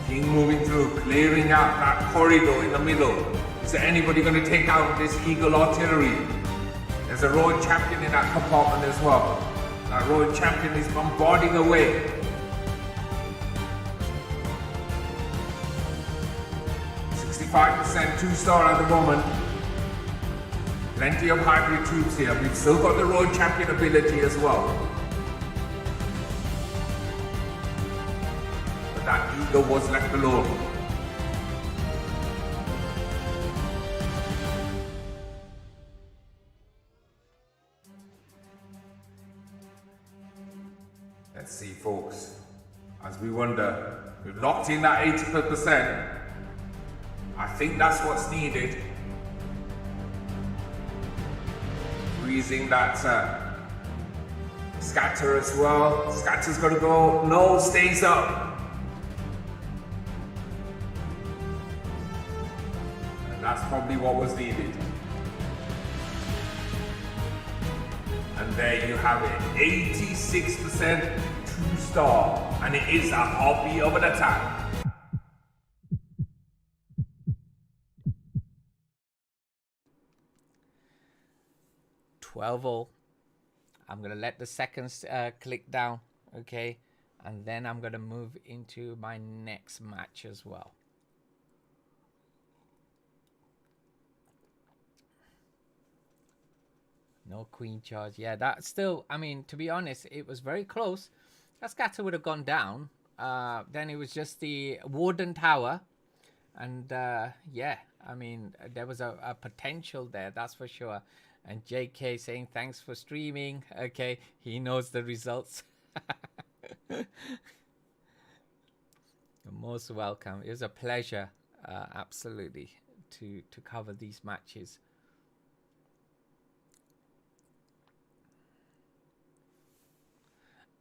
King moving through, clearing out that corridor in the middle. Is there anybody going to take out this Eagle artillery? There's a Royal Champion in that compartment as well. That Royal Champion is bombarding away. 5% 2-star at the moment. Plenty of hybrid troops here. We've still got the Royal Champion ability as well. But that Eagle was left alone. Let's see, folks. As we wonder, we've locked in that 80%. I think that's what's needed. Freezing that scatter as well. Scatter's got to go. No, stays up. And that's probably what was needed. And there you have it. 86% 2-star. And it is a hobby of an attack. 12-all. I'm going to let the seconds click down, okay? And then I'm going to move into my next match as well. No queen charge. Yeah, that's still, I mean, to be honest, it was very close. That scatter would have gone down. Then it was just the Warden Tower. And yeah, I mean, there was a potential there, that's for sure. And JK saying, thanks for streaming. Okay, he knows the results. You're most welcome. It was a pleasure, absolutely, to cover these matches.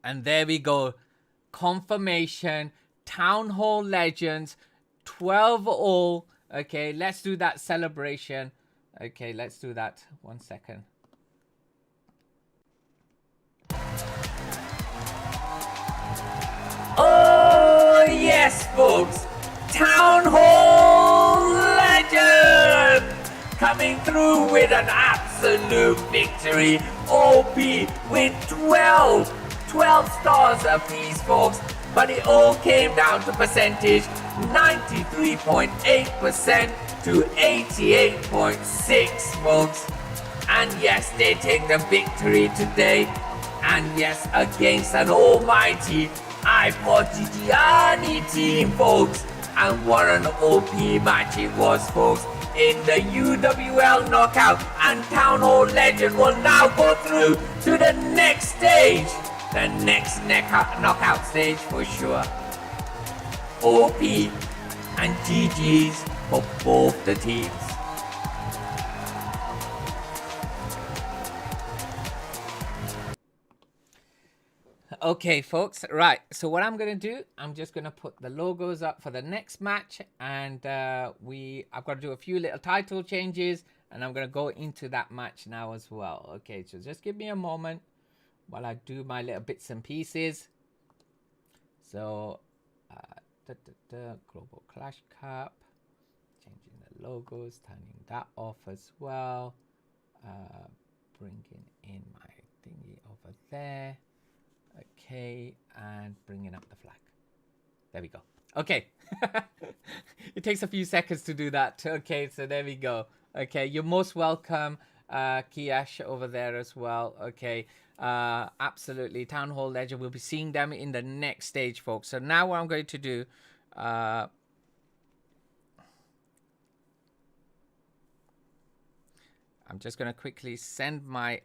And there we go. Confirmation. Town Hall Legends. 12-all. Okay, let's do that celebration. Okay, let's do that. 1 second. Oh, yes, folks. Town Hall Legend coming through with an absolute victory. OP with 12 stars apiece, folks. But it all came down to percentage. 93.8% to 88.6, folks. And yes, they take the victory today. And yes, against an almighty iPod team, folks. And what an OP match it was, folks, in the UWL knockout. And Town Hall Legend will now go through to the next stage. The next knockout stage for sure. OP and GG's for both the teams. Okay, folks, right, so what I'm going to do, I'm just going to put the logos up for the next match, and I've got to do a few little title changes, and I'm going to go into that match now as well. Okay, so just give me a moment while I do my little bits and pieces. So, Global Clash Cup, changing the logos, turning that off as well, bringing in my thingy over there. Okay, and bringing up the flag. There we go. Okay. It takes a few seconds to do that. Okay, so there we go. Okay, you're most welcome, Kiash over there as well. Okay, absolutely. Town Hall Legend. We'll be seeing them in the next stage, folks. So now what I'm going to do, I'm just going to quickly send my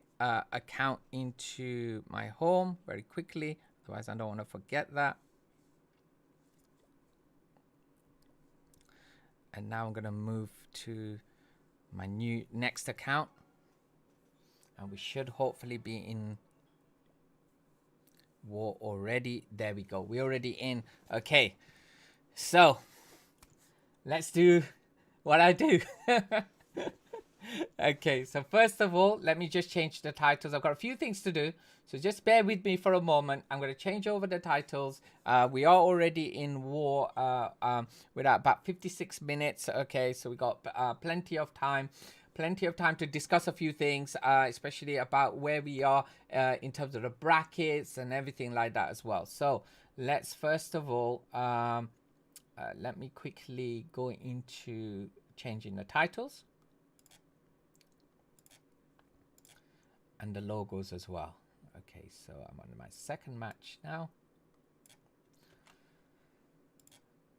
account into my home very quickly, otherwise I don't want to forget that. And now I'm going to move to my next account, and we should hopefully be in war already. There we go, we're already in. Okay, so let's do what I do. Okay, so first of all, let me just change the titles. I've got a few things to do, so just bear with me for a moment. I'm going to change over the titles. We are already in war with about 56 minutes. Okay, so we got plenty of time to discuss a few things, especially about where we are in terms of the brackets and everything like that as well. So let's first of all, let me quickly go into changing the titles and the logos as well. Okay, so I'm on my second match now.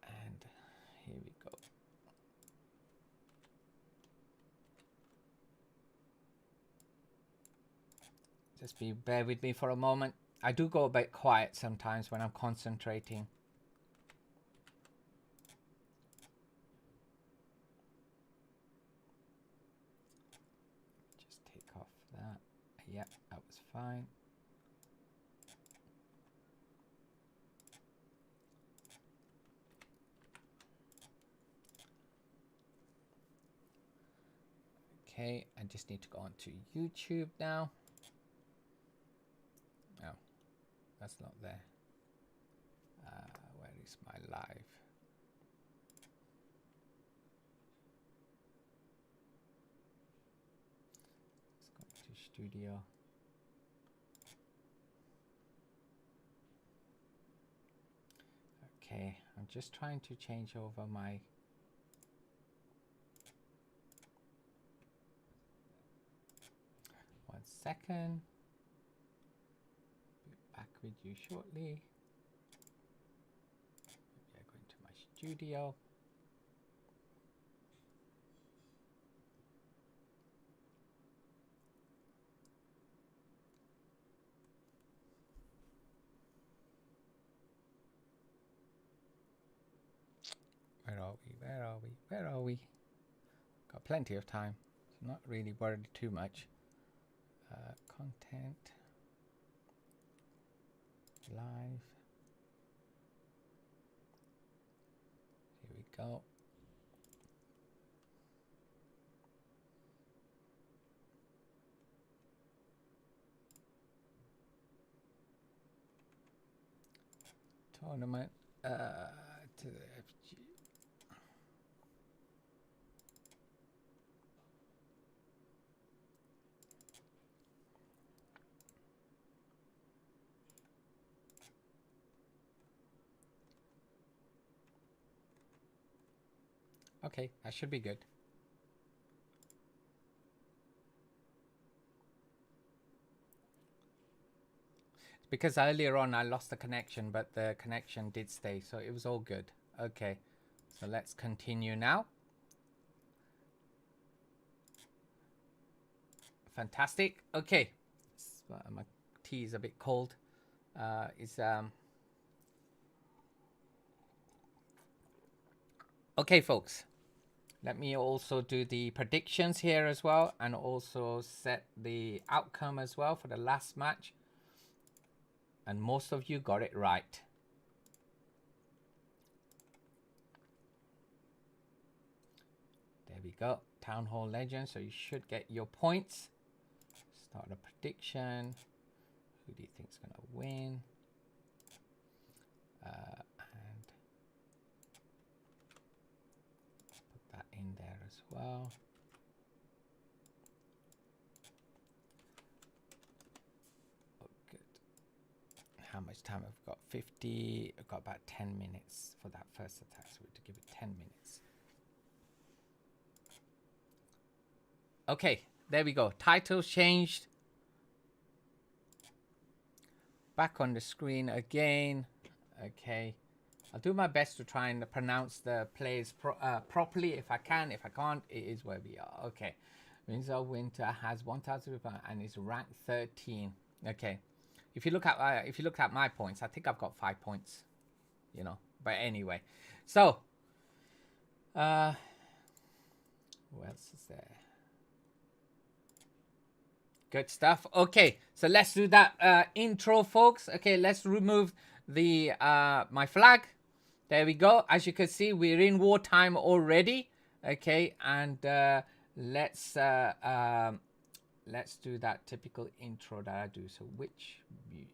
And here we go. Just bear with me for a moment. I do go a bit quiet sometimes when I'm concentrating. Just take off that. Yep, that was fine. Okay, I just need to go on to YouTube now. Oh, that's not there. Where is my live? Let's go to studio. Okay, I'm just trying to change over my one second. Be back with you shortly. We are going to my studio. Where are we? Where are we? Where are we? Got plenty of time. So not really worried too much. Content. Live. Here we go. Tournament to the FG. Okay, that should be good. Because earlier on I lost the connection, but the connection did stay, so it was all good. Okay, so let's continue now. Fantastic. Okay, my tea is a bit cold. Okay, folks. Let me also do the predictions here as well, and also set the outcome as well for the last match. And most of you got it right. There we go. Town Hall Legend. So you should get your points. Start a prediction. Who do you think is going to win? And put that in there as well. How much time I've got? 50. I've got about 10 minutes for that first attack, so we have to give it 10 minutes. Okay, there we go. Titles changed. Back on the screen again. Okay, I'll do my best to try and pronounce the players properly if I can. If I can't, it is where we are. Okay, Windsor Winter has 1,000 and is ranked 13. Okay. If you look at my points, I think I've got 5 points, you know. But anyway, so who else is there? Good stuff. Okay, so let's do that intro, folks. Okay, let's remove the my flag. There we go. As you can see, we're in wartime already. Okay, and let's do that typical intro that I do. So which,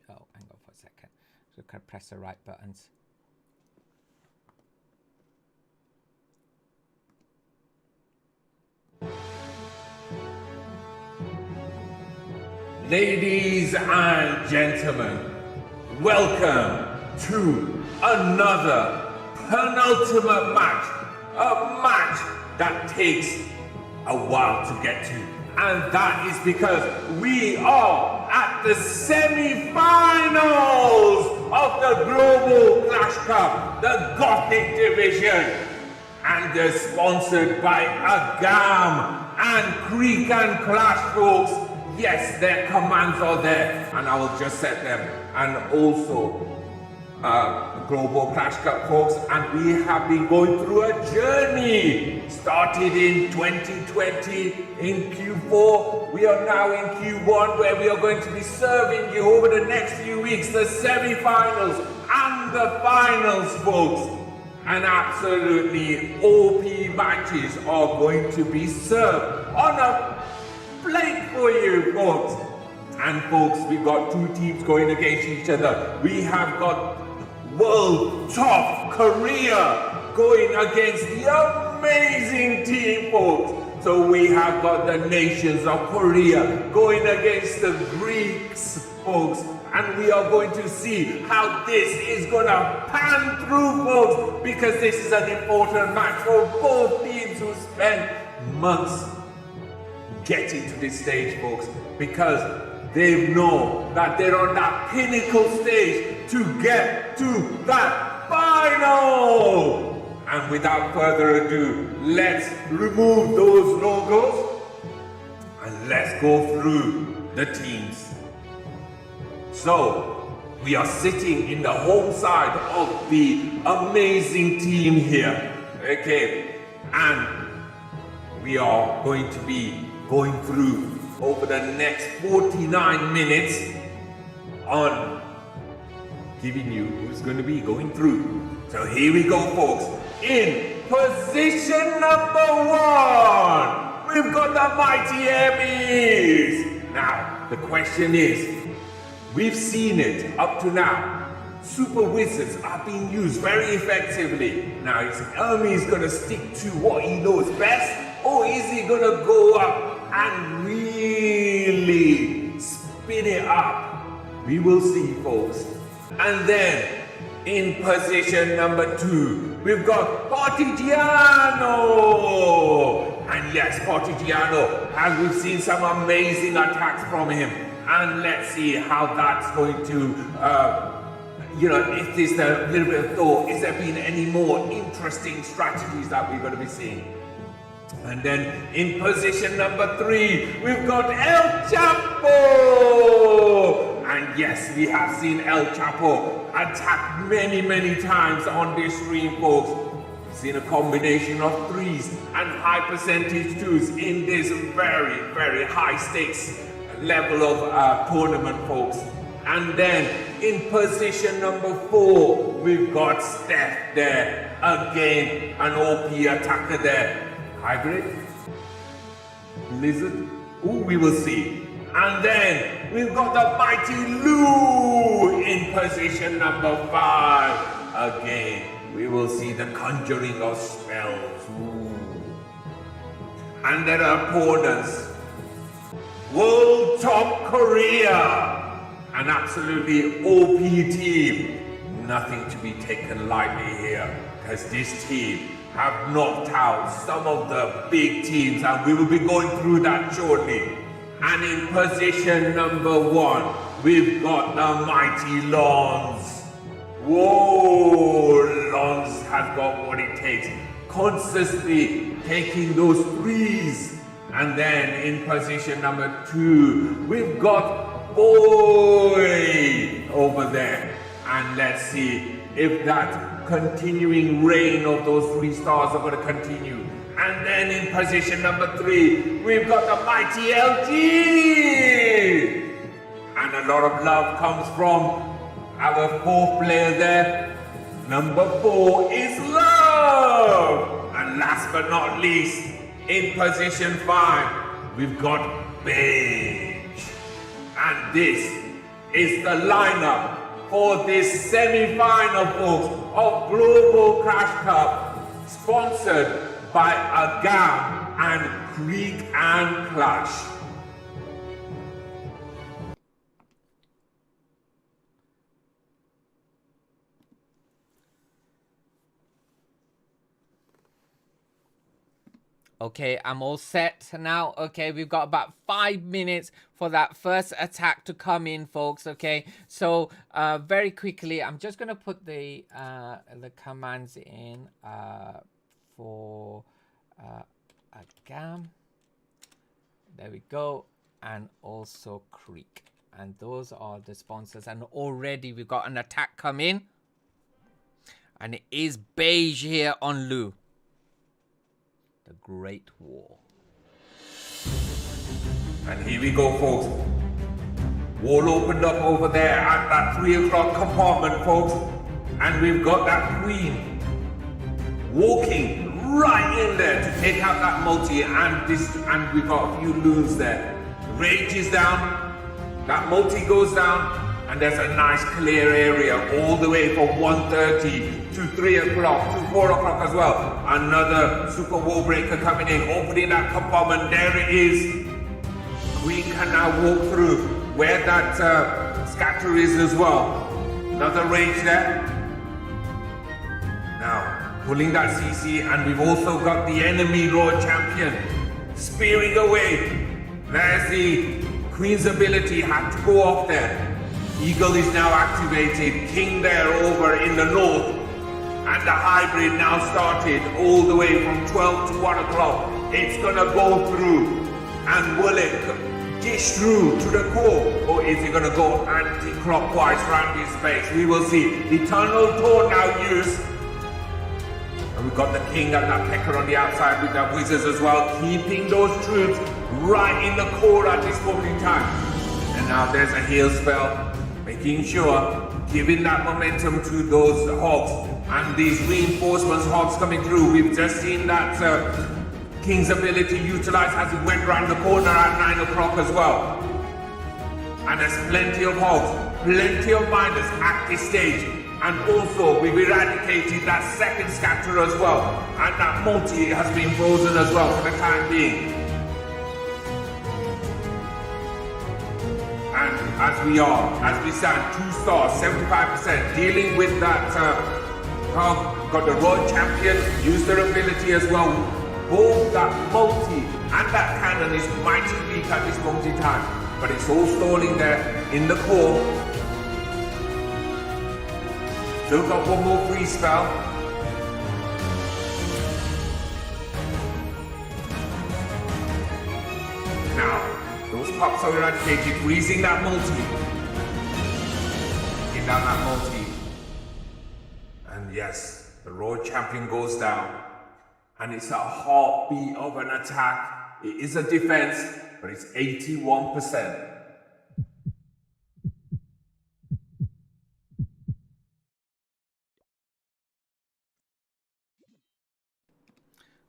oh, hang on for a second. So can I press the right buttons? Ladies and gentlemen, welcome to another penultimate match. A match that takes a while to get to. And that is because we are at the semi-finals of the Global Clash Cup, the Gothic Division. And they're sponsored by Agam and Creek and Clash, folks. Yes, their commands are there, and I will just set them. And also, Global Clash Cup, folks, and we have been going through a journey. Started in 2020 in Q4. We are now in Q1, where we are going to be serving you over the next few weeks the semi-finals and the finals, folks. And absolutely OP matches are going to be served on a plate for you, folks. And folks, we've got two teams going against each other. We have got World Top Korea going against the amazing team, folks, So we have got the nations of Korea going against the Greeks, folks. And we are going to see how this is going to pan through, folks, because this is an important match for both teams who spent months getting to this stage, folks, because they know that they're on that pinnacle stage to get to that final. And without further ado, let's remove those logos and let's go through the teams. So, we are sitting in the home side of the amazing team here, okay, and we are going to be going through over the next 49 minutes on giving you who's going to be going through. So here we go, folks. In position number 1, we've got the mighty Emmys. Now, the question is, we've seen it up to now. Super wizards are being used very effectively. Now, is Emmys going to stick to what he knows best, or is he going to go up and really spin it up? We will see, folks. And then, in position number 2, we've got Partigiano. And yes, Partigiano, and we've seen some amazing attacks from him. And let's see how that's going to, if there's a little bit of thought, is there been any more interesting strategies that we're going to be seeing? And then in position number 3, we've got El Chapo. And yes, we have seen El Chapo attack many, many times on this stream, folks. We've seen a combination of 3s and high percentage 2s in this very, very high stakes level of tournament, folks. And then in position number 4, we've got Steph there. Again, an OP attacker there. Hybrid? Blizzard? Ooh, we will see. And then we've got the mighty Lou in position number 5. Again, we will see the conjuring of spells. Ooh. And their opponents, World Top Korea, an absolutely OP team. Nothing to be taken lightly here, because this team have knocked out some of the big teams, and we will be going through that shortly. And in position number 1, we've got the mighty Lons. Whoa, Lons has got what it takes, consistently taking those 3s. And then in position number 2, we've got Boy over there. And let's see if that continuing reign of those 3 stars are going to continue. And then in position number 3, we've got the mighty LG. And a lot of love comes from our 4th player there. Number 4 is Love. And last but not least, in position 5, we've got Beige. And this is the lineup for this semi-final, folks, of Global Crash Cup, sponsored by Agam and Creek and Clash. Okay, I'm all set now. Okay, we've got about 5 minutes for that first attack to come in, folks. Okay, so very quickly, I'm just gonna put the commands in for Agam. There we go, and also Creek, and those are the sponsors. And already we've got an attack come in, and it is Beige here on Lou. The Great War. And here we go, folks. Wall opened up over there at that 3 o'clock compartment, folks. And we've got that queen walking right in there to take out that multi, and we've got a few loons there. Rage is down. That multi goes down. And there's a nice clear area all the way from 1:30 to 3 o'clock to 4 o'clock as well. Another super wall breaker coming in, opening that compartment. There it is. Queen can now walk through where that scatter is as well. Another range there. Now, pulling that CC, and we've also got the enemy Royal Champion spearing away. There's the Queen's ability, had to go off there. Eagle is now activated, King there over in the north, and the hybrid now started all the way from 12 to 1 o'clock. It's gonna go through, and will it dish through to the core, or is it gonna go anti-clockwise around his space? We will see. Eternal Torn now used, and we've got the King and that Pecker on the outside with that Wizards as well, keeping those troops right in the core at this point in time. And now there's a heal spell, making sure, giving that momentum to those hogs, and these reinforcements hogs coming through. We've just seen that King's ability utilized as it went round the corner at 9 o'clock as well. And there's plenty of hogs, plenty of miners at this stage. And also we've eradicated that second scatter as well. And that multi has been frozen as well for the time being. And as we stand, 2 stars, 75%, dealing with that hog, got the Royal Champion, use their ability as well. Both that multi and that cannon is mighty weak at this moment in time, but it's all stalling there in the core. Still got one more free spell. Now, those pops are eradicated, freezing that multi. Taking down that multi. And yes, the Royal Champion goes down. And it's a heartbeat of an attack. It is a defense, but it's 81%.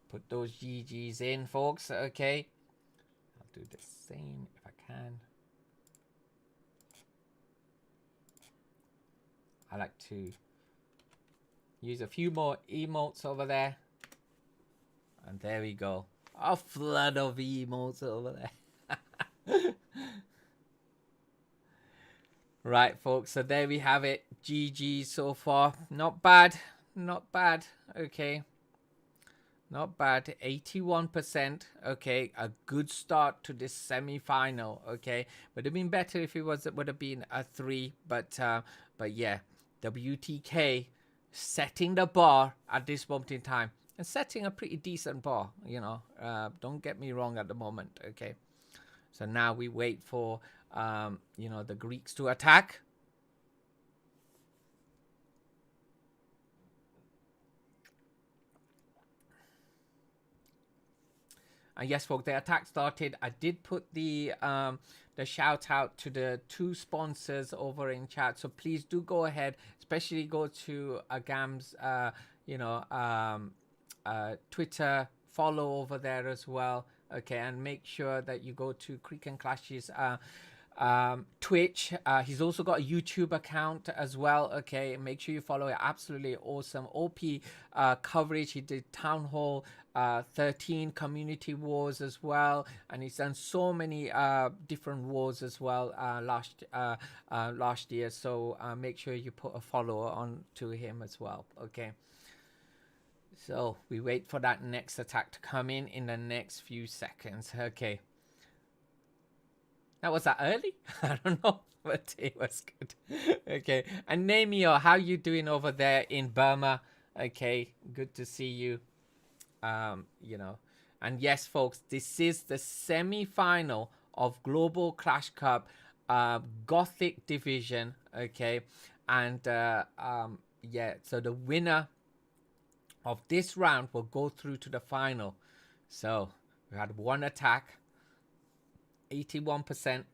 Put those GGs in, folks. Okay. I'll do the same if I can. I like to use a few more emotes over there. And there we go. A flood of emotes over there. Right, folks. So there we have it. GG so far. Not bad. Not bad. Okay. Not bad. 81%. Okay. A good start to this semi-final. Okay. Would have been better if it would have been a 3. But yeah. WTK setting the bar at this moment in time. And setting a pretty decent bar, you know. Don't get me wrong at the moment, okay. So now we wait for, you know, the Greeks to attack. And yes, folks, the attack started. I did put the shout out to the 2 sponsors over in chat. So please do go ahead, especially go to Agam's, you know, Twitter, follow over there as well, okay, and make sure that you go to Creek and Clash's Twitch. He's also got a YouTube account as well, okay. Make sure you follow it. Absolutely awesome OP coverage. He did Town Hall 13 community wars as well, and he's done so many different wars as well last year. So make sure you put a follow on to him as well, okay. So we wait for that next attack to come in the next few seconds. Okay. Was that early? I don't know, but it was good. Okay. And Namio, how you doing over there in Burma? Okay. Good to see you. You know. And yes, folks, this is the semi-final of Global Clash Cup Gothic Division. Okay. And yeah, so the winner of this round will go through to the final. So we had one attack, 81%,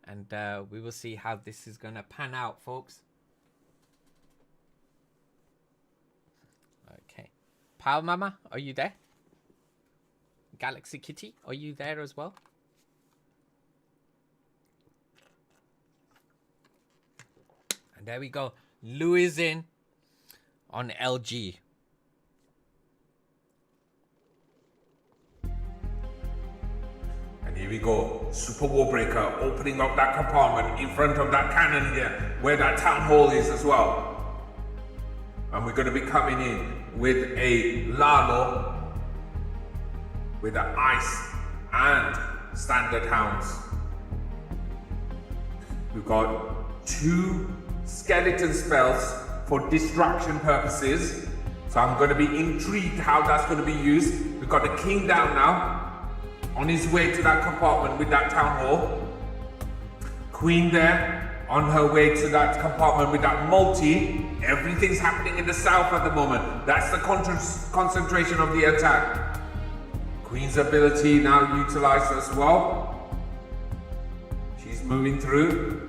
and we will see how this is gonna pan out, folks. Okay, Power Mama, are you there? Galaxy Kitty, are you there as well? And there we go. Lou is in on LG. And here we go, Super War Breaker opening up that compartment in front of that cannon here, where that town hall is as well. And we're going to be coming in with a Lalo, with the ice and standard hounds. We've got 2 skeleton spells for distraction purposes. So I'm going to be intrigued how that's going to be used. We've got the king down now, on his way to that compartment with that town hall. Queen there, on her way to that compartment with that multi. Everything's happening in the south at the moment. That's the concentration of the attack. Queen's ability now utilized as well. She's moving through.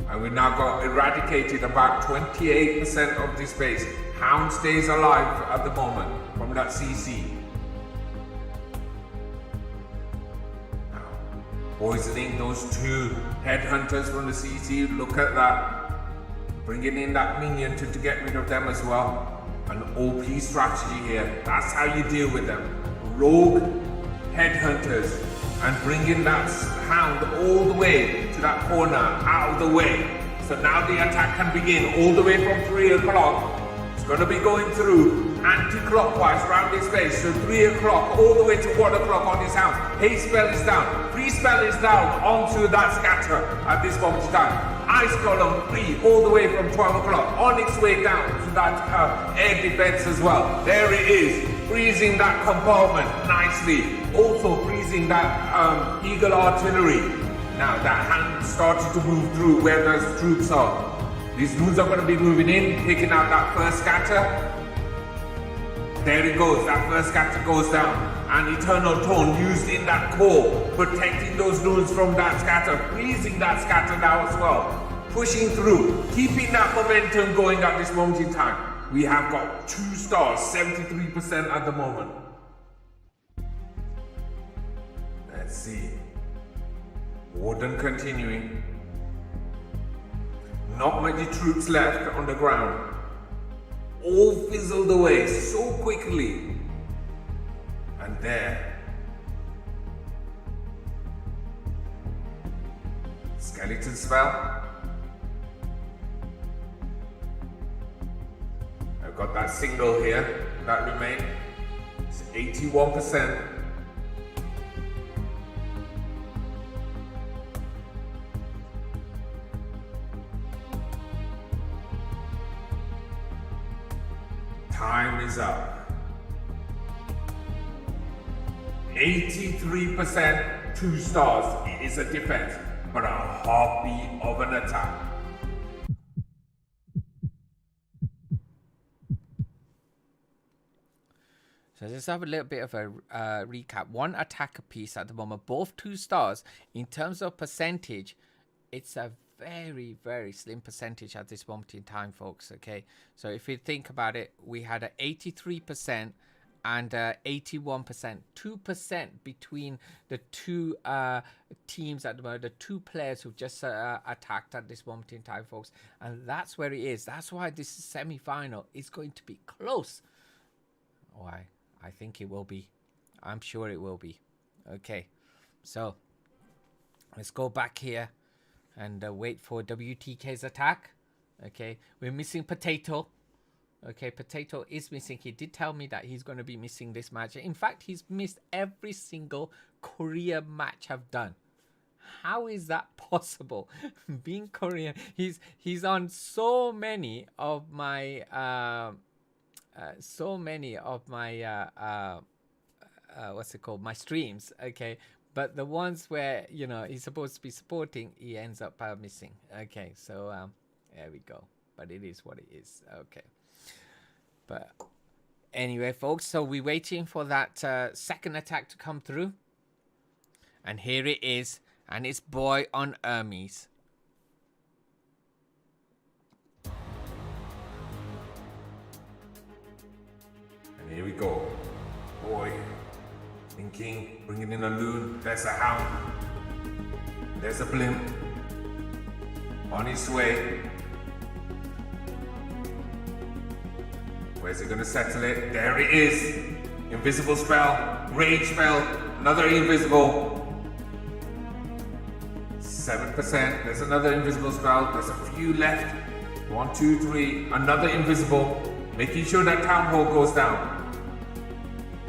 And we've now got eradicated about 28% of this base. Hound stays alive at the moment from that CC. Now, poisoning those 2 headhunters from the CC. Look at that. Bringing in that minion to get rid of them as well. An OP strategy here. That's how you deal with them. Rogue headhunters. And bringing that hound all the way to that corner, out of the way. So now the attack can begin all the way from 3 o'clock. It's going to be going through anti-clockwise around his base. So 3 o'clock all the way to 1 o'clock on his hound. Haste spell is down. Free spell is down onto that scatter at this moment in time. Ice column free all the way from 12 o'clock on its way down to that air defense as well. There it is, freezing that compartment nicely. Also freezing that Eagle artillery. Now that hand started to move through where those troops are. These moons are going to be moving in, taking out that first scatter. There it goes, that first scatter goes down. And Eternal Tone used in that core, protecting those runes from that scatter, freezing that scatter now as well. Pushing through, keeping that momentum going at this moment in time. We have got 2 stars, 73% at the moment. Let's see. Warden continuing. Not many troops left on the ground. All fizzled away so quickly. And there. Skeleton spell. I've got that single here that remained. It's 81%. Time is up. 83%, 2 stars. It is a defense, but a heartbeat of an attack. So let's have a little bit of a recap. 1 attack apiece at the moment, both 2 stars. In terms of percentage, it's a very, very slim percentage at this moment in time, folks. Okay, so if you think about it, we had an 83% and 81%, 2% between the 2 teams at the moment, the 2 players who've just attacked at this moment in time, folks. And that's where it is. That's why this is semi-final. It's going to be close. Why? I think it will be. I'm sure it will be. Okay, so let's go back here and wait for WTK's attack. Okay, we're missing Potato. Okay, Potato is missing. He did tell me that he's going to be missing this match. In fact, he's missed every single Korea match I've done. How is that possible? Being Korean, he's on so many of my what's it called, my streams. Okay, but the ones where, you know, he's supposed to be supporting, he ends up missing. Okay, so there we go. But it is what it is. Okay, but anyway, folks, so we're waiting for that second attack to come through, and here it is, and it's boy on Hermes. And here we go. Boy, thinking, bringing in a loon. There's a hound. There's a blimp. On his way. Where's he gonna settle it? There it is. Invisible spell, rage spell, another invisible. 7%, there's another invisible spell, there's a few left. 1, 2, 3, another invisible. Making sure that Town Hall goes down.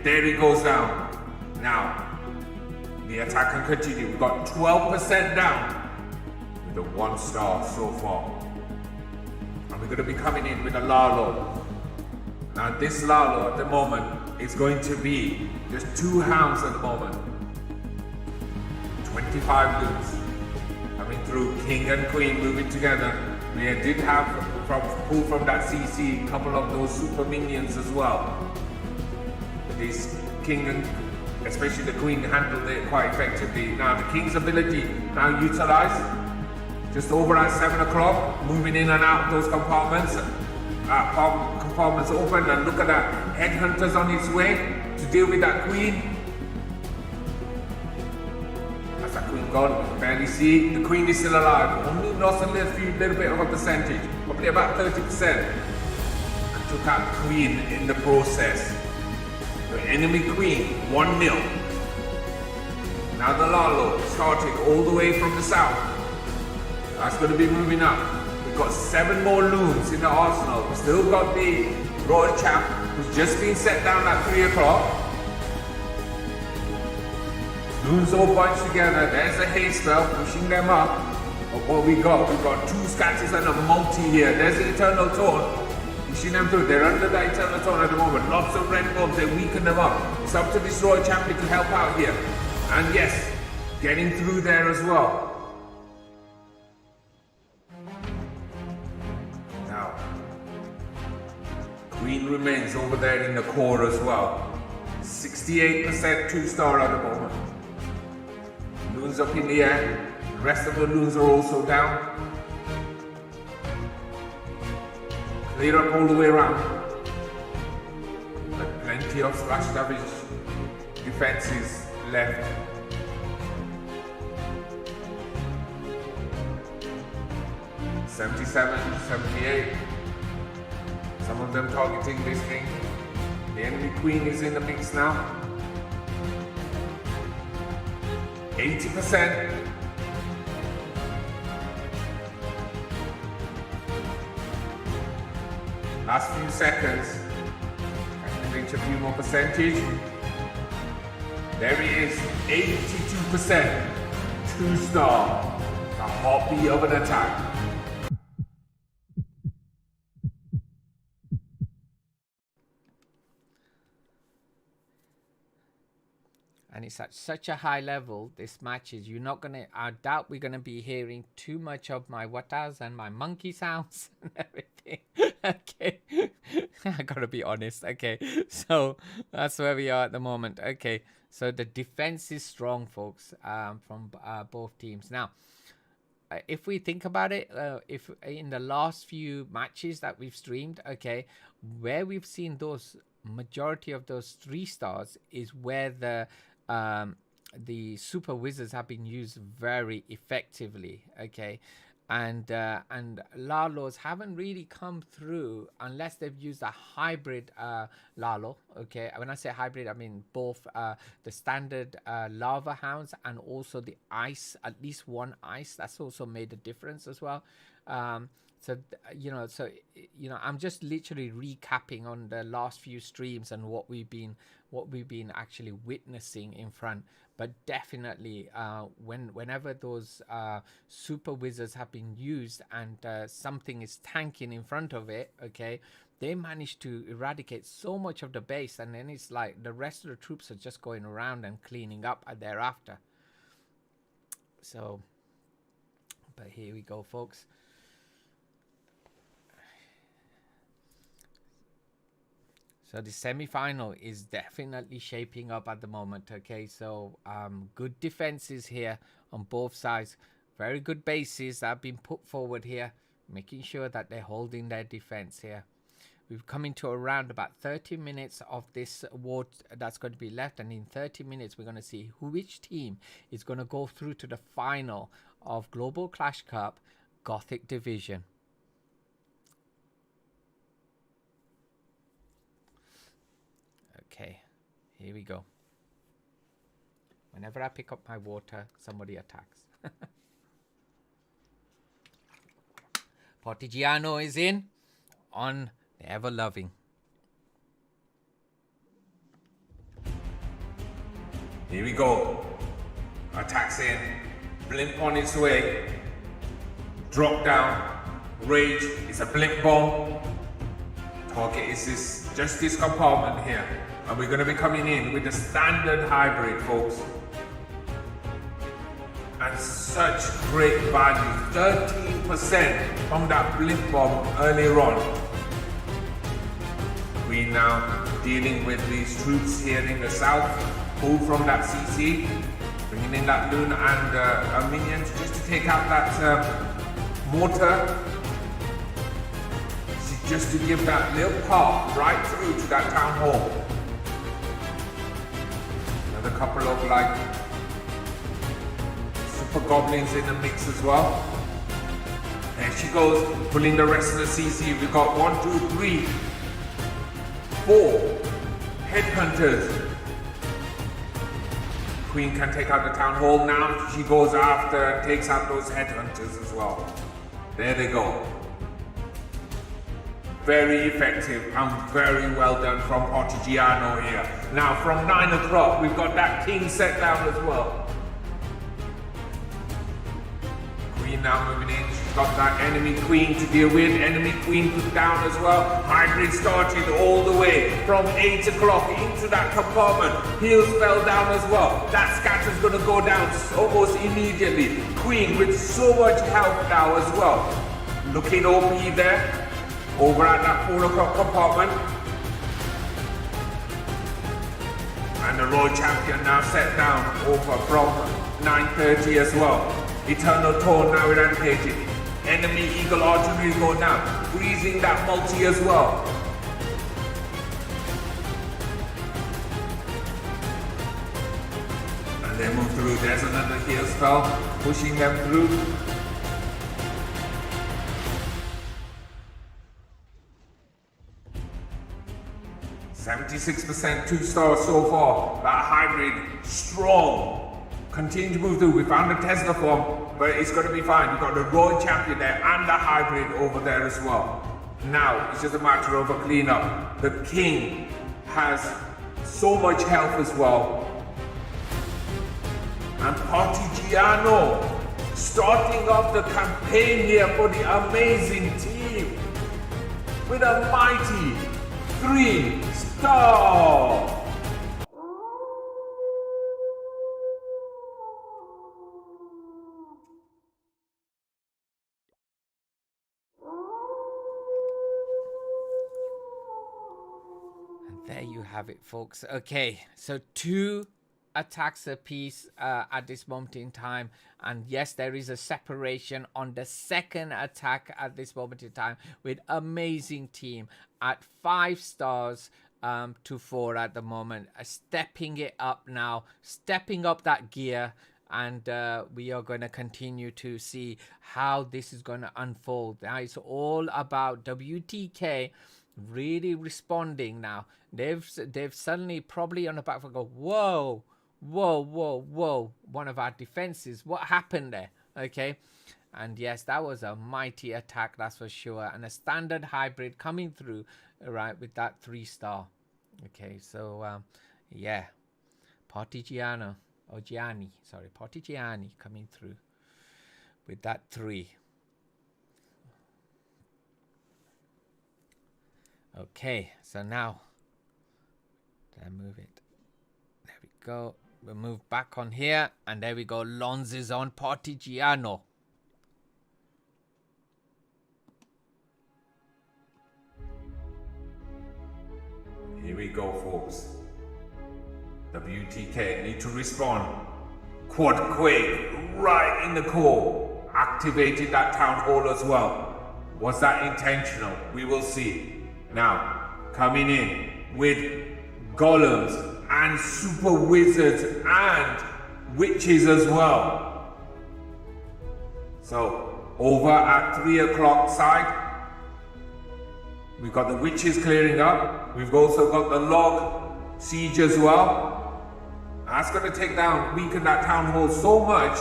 There it goes down. Now, the attack can continue. We've got 12% down with a 1 star so far. And we're going to be coming in with a Lalo. Now this Lalo at the moment is going to be just 2 hounds at the moment. 25 loons coming through, king and queen moving together. We did have pull from that CC a couple of those super minions as well. These king and especially the queen handled it quite effectively. Now the king's ability now utilized. Just over at 7 o'clock, moving in and out those compartments. Compartments open, and look at that. Headhunter's on its way to deal with that queen. That's that queen gone. Barely see. The queen is still alive. Only lost a little bit of a percentage. Probably about 30%. And took out the queen in the process. The enemy queen, 1-0. Now the Lalo starting all the way from the south. That's going to be moving up. We've got 7 more loons in the arsenal. We've still got the Royal Champ, who's just been set down at 3 o'clock. Loons all bunched together. There's a haste spell pushing them up. But what we've got 2 scatters and a multi here. There's the Eternal Taunt. Pushing them through. They're under the Eternal Taunt at the moment. Lots of red bombs. They weaken them up. It's up to this Royal Champion to help out here. And yes, getting through there as well. Now, Queen remains over there in the core as well. 68% 2-star at the moment. Loons up in the air. The rest of the loons are also down. Clear up all the way around. But plenty of splash damage defenses left. $77, $78. Some of them targeting this thing. The enemy queen is in the mix now. 80%. Last few seconds. Can reach a few more percentage. There he is, 82%. 2-star. The heartbeat of an attack. And it's at such a high level, this match is, you're not gonna, I doubt we're gonna be hearing too much of my wattas and my monkey sounds and everything. Okay, I gotta be honest. Okay, so that's where we are at the moment. Okay, so the defense is strong, folks, from both teams. Now, if we think about it, if in the last few matches that we've streamed, okay, where we've seen those majority of those 3 stars is where the super wizards have been used very effectively, okay, and Lalos haven't really come through unless they've used a hybrid Lalo. Okay, when I say hybrid, I mean both the standard lava hounds and also the ice, at least one ice. That's also made a difference as well. So I'm just literally recapping on the last few streams and what we've been actually witnessing in front. But definitely, whenever those super wizards have been used and something is tanking in front of it, okay, they manage to eradicate so much of the base, and then it's like the rest of the troops are just going around and cleaning up thereafter. So, but here we go, folks. So the semi-final is definitely shaping up at the moment. Okay, so good defenses here on both sides. Very good bases that have been put forward here, making sure that they're holding their defense here. We've come into around about 30 minutes of this award that's going to be left, and in 30 minutes we're going to see which team is going to go through to the final of Global Clash Cup Gothic Division. Okay, here we go. Whenever I pick up my water, somebody attacks. Partigiano is in on the ever-loving. Here we go. Attacks in. Blimp on its way. Drop down. Rage. It's a blimp bomb. Target is just this compartment here. And we're going to be coming in with the standard hybrid, folks. And such great value. 13% from that blimp bomb earlier on. We now dealing with these troops here in the south. Pulled from that CC. Bringing in that Loon and a minion just to take out that mortar. Just to give that little path right through to that town hall. Another couple of like super goblins in the mix as well. There she goes, pulling the rest of the CC. We've got 1, 2, 3, 4 headhunters. Queen can take out the town hall now. She goes after and takes out those headhunters as well. There they go. Very effective and very well done from Partigiano here. Now from 9 o'clock we've got that king set down as well. Queen now moving in. She's got that enemy queen to deal with. Enemy queen put down as well. Hybrid started all the way from 8 o'clock into that compartment. Heels fell down as well. That scatter's gonna go down almost immediately. Queen with so much health now as well. Looking OP there. Over at that 4 o'clock compartment. And the Royal Champion now set down over from 9:30 as well. Eternal Torn now eradicated. Enemy Eagle Artillery go down. Freezing that multi as well. And they move through. There's another heal spell. Pushing them through. 76% 2-star so far. That hybrid, strong. Continue to move through. We found the Tesla form, but it's going to be fine. We've got the Royal Champion there and the hybrid over there as well. Now, it's just a matter of a cleanup. The King has so much health as well. And Partigiano starting off the campaign here for the amazing team with a mighty 3-star. And there you have it, folks. Okay, so 2 attacks apiece at this moment in time, and yes, there is a separation on the second attack at this moment in time with amazing team at 5 stars to 4 at the moment, stepping it up now, stepping up that gear, and we are going to continue to see how this is going to unfold. Now it's all about WTK really responding now. They've suddenly probably on the back foot go, whoa, one of our defenses, what happened there? Okay, and yes, that was a mighty attack, that's for sure, and a standard hybrid coming through, right, with that 3-star. Okay, so yeah, Partigiano coming through with that 3. Okay, so now did I move it? There we go. We'll move back on here, and there we go. Lons is on Partigiano. Here we go, folks. WTK need to respond. Quad Quake right in the core. Activated that town hall as well. Was that intentional? We will see. Now, coming in with golems and super wizards and witches as well. So, over at 3 o'clock side, we've got the witches clearing up. We've also got the log siege as well. That's going to take down, weaken that town hall so much,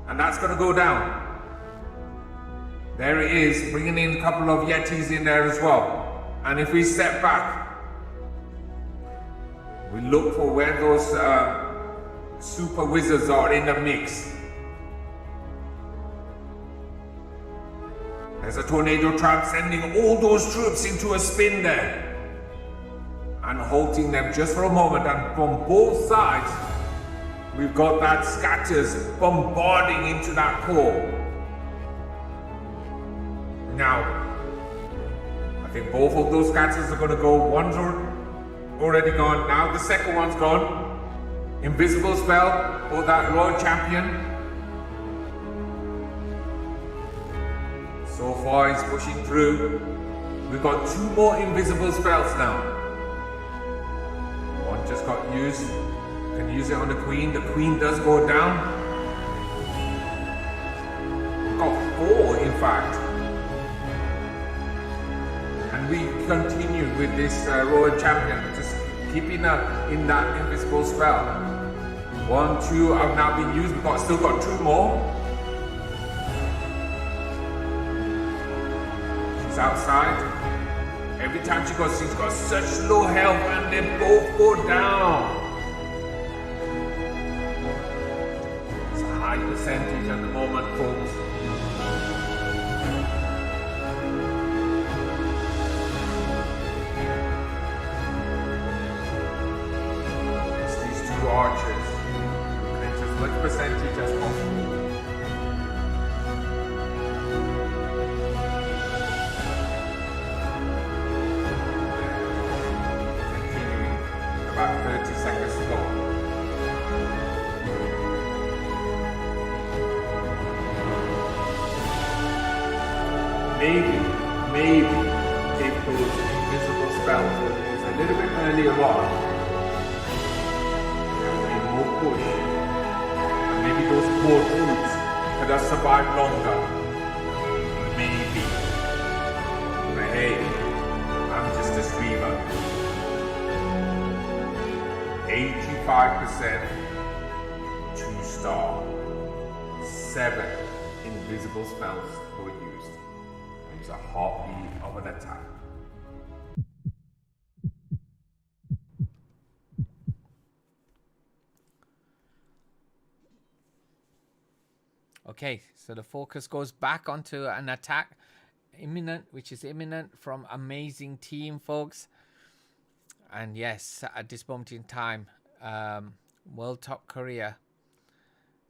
and that's going to go down. There it is, bringing in a couple of Yetis in there as well. And if we step back, we look for where those super wizards are in the mix. There's a tornado trap sending all those troops into a spin there. And halting them just for a moment, and from both sides, we've got that scatters bombarding into that core. Now, I think both of those scatters are going to go. One's already gone. Now the second one's gone. Invisible spell for that Royal Champion. So far he's pushing through. We've got 2 more invisible spells now. One just got used. Can use it on the Queen. The Queen does go down. We've got 4 in fact. And we continue with this Royal Champion, just keeping in that invisible spell. 1, 2 have now been used. We've still got 2 more. She's outside. Every time she goes, she's got such low health, and they both go down. It's a high percentage at the moment, folks. Archers, clinch as much percentage as possible. Continuing, about 30 seconds to go. Maybe take those invisible spells. It's a little bit earlier on. Push. And maybe those poor troops could have survived longer. Maybe. But hey, I'm just a streamer. 85% 2-star. 7 invisible spells were used. It was a heartbeat of an attack. Okay, so the focus goes back onto an attack which is imminent from amazing team, folks. And yes, at this moment in time, World Top Korea,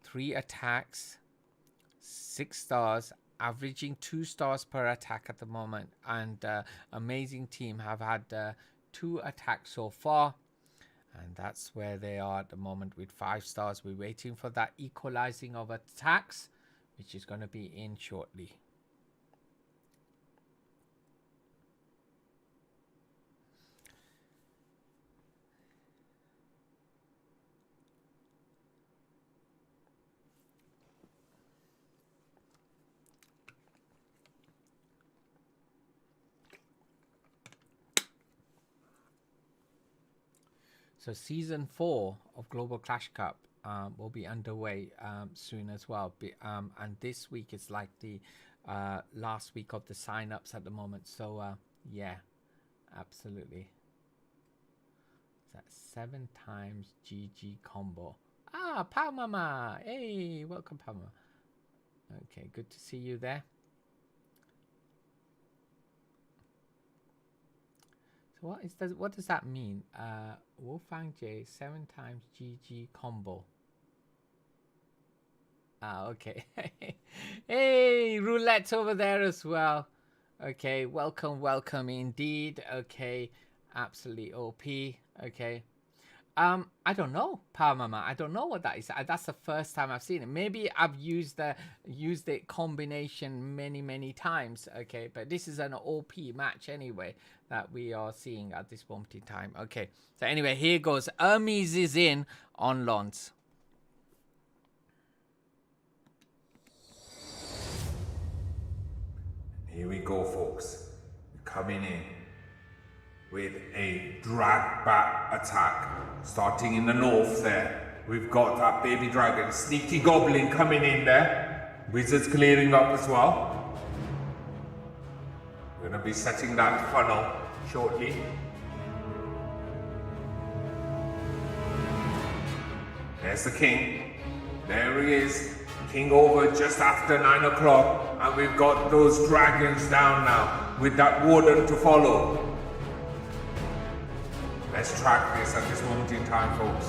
3 attacks, 6 stars, averaging 2 stars per attack at the moment. And amazing team have had 2 attacks so far. And that's where they are at the moment with 5 stars. We're waiting for that equalizing of attacks, which is going to be in shortly. So season 4 of Global Clash Cup will be underway soon as well. And this week is like the last week of the sign-ups at the moment. So yeah, absolutely. Is that 7 times GG combo? Ah, Pow Mama! Hey, welcome, Pow Mama. Okay, good to see you there. So what does that mean? Wolfang J 7 times GG combo. Ah, okay. Hey, Roulette's over there as well. Okay, welcome indeed. Okay, absolutely OP. Okay. I don't know, Power Mama. I don't know what that is. That's the first time I've seen it. Maybe I've used the combination many times. Okay, but this is an OP match anyway that we are seeing at this moment in time. Okay, so anyway, here goes. Hermes is in on Lons. Here we go, folks. We're coming in with a drag bat attack. Starting in the north there, we've got that baby dragon, sneaky goblin coming in there. Wizards clearing up as well. We're going to be setting that funnel shortly. There's the king. There he is. King over just after 9 o'clock. And we've got those dragons down now with that warden to follow. Let's track this at this moment in time, folks.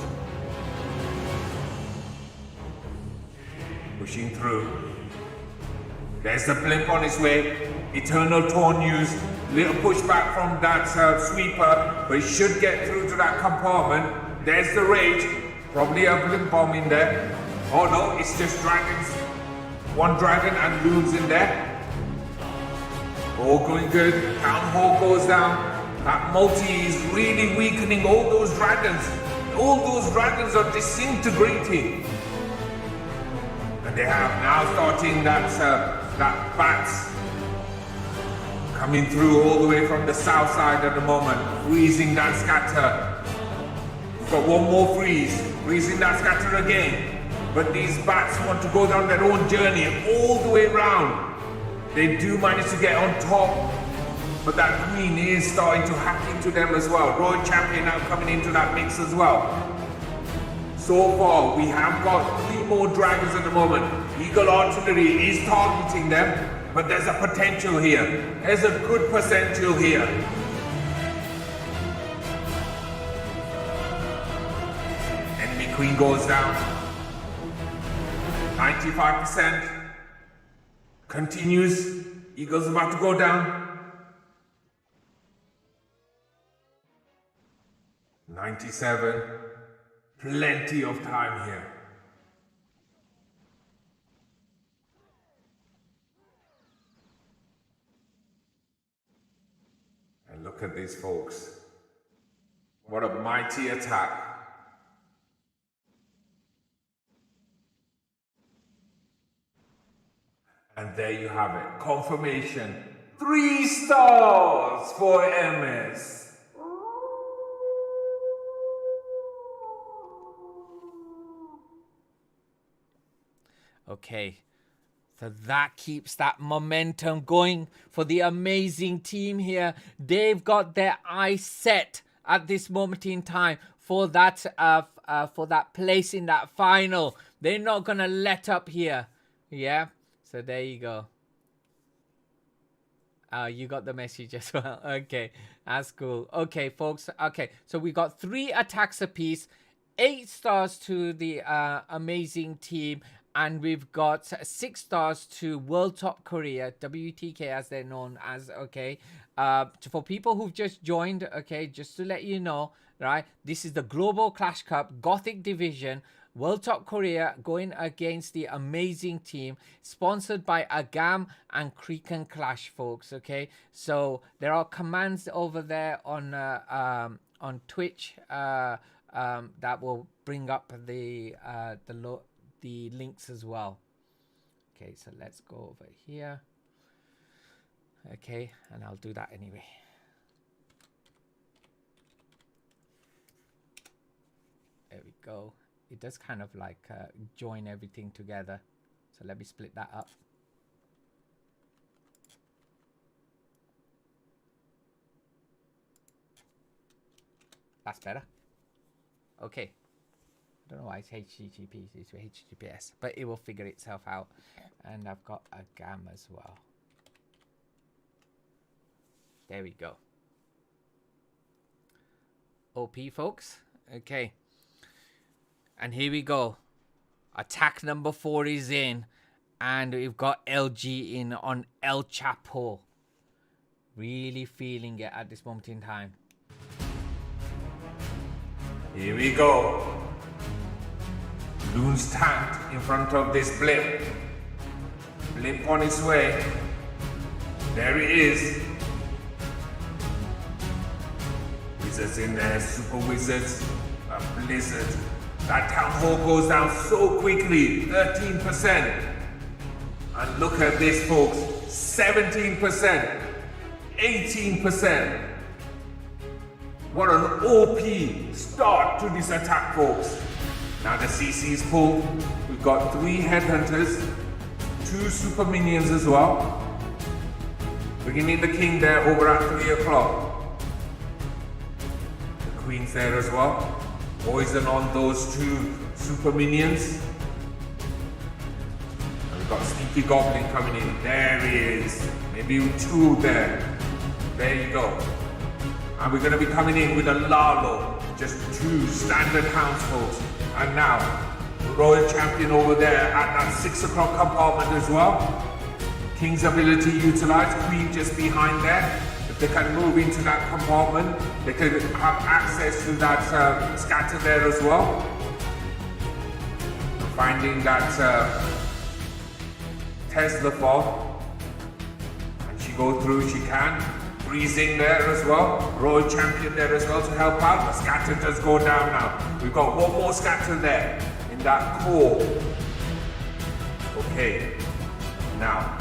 Pushing through. There's the blimp on his way. Eternal Tornews. Little pushback from that sweeper, but he should get through to that compartment. There's the rage. Probably a blimp bomb in there. Oh no, it's just dragons. One dragon and loons in there. All going good. Town Hall goes down. That multi is really weakening all those dragons. All those dragons are disintegrating. And they have now starting that bats coming through all the way from the south side at the moment, freezing that scatter. We've got one more freeze, freezing that scatter again. But these bats want to go down their own journey all the way around. They do manage to get on top, but that queen is starting to hack into them as well. Royal Champion now coming into that mix as well. So far, we have got 3 more dragons at the moment. Eagle Artillery is targeting them, but there's a potential here. There's a good potential here. Enemy queen goes down. 95%. Continues. Eagle's about to go down. 97. Plenty of time here. And look at these folks. What a mighty attack. And there you have it. Confirmation. 3 stars for MS. Okay, so that keeps that momentum going for the amazing team here. They've got their eyes set at this moment in time for that place in that final. They're not gonna let up here. Yeah, so there you go. You got the message as well. Okay, that's cool. Okay, folks. Okay, so we got 3 attacks apiece, 8 stars to the amazing team. And we've got 6 stars to World Top Korea, WTK as they're known as, okay. For people who've just joined, okay, just to let you know, right, this is the Global Clash Cup Gothic Division, World Top Korea going against the amazing team, sponsored by Agam and Creek and Clash, folks, okay. So there are commands over there on Twitch that will bring up the links as well. Okay, so let's go over here. Okay, and I'll do that anyway. There we go. It does kind of like join everything together. So let me split that up. That's better. Okay. I don't know why it's HTTP, it's HTTPS, but it will figure itself out. And I've got a GAM as well. There we go. OP, folks. Okay. And here we go. Attack number 4 is in. And we've got LG in on El Chapo. Really feeling it at this moment in time. Here we go. Loon's tanked in front of this blimp. Blimp on its way. There it is. Wizards in there, super wizards, a blizzard. That town hall goes down so quickly, 13%. And look at this, folks, 17%, 18%. What an OP start to this attack, folks. Now the CC is pulled. We've got 3 headhunters, 2 super minions as well. Bringing in the king there over at 3 o'clock. The queen's there as well. Poison on those 2 super minions. And we've got Sneaky Goblin coming in. There he is. Maybe 2 there. There you go. And we're going to be coming in with a Lalo. Just 2 standard hounds, folks. And now, the Royal Champion over there at that 6 o'clock compartment as well. King's ability utilized, Queen just behind there. If they can move into that compartment, they can have access to that scatter there as well. Finding that Tesla fog. And she go through, she can. Freezing there as well. Royal Champion there as well to help out. The scatter does go down now. We've got 1 more scatter there in that core. Okay. Now,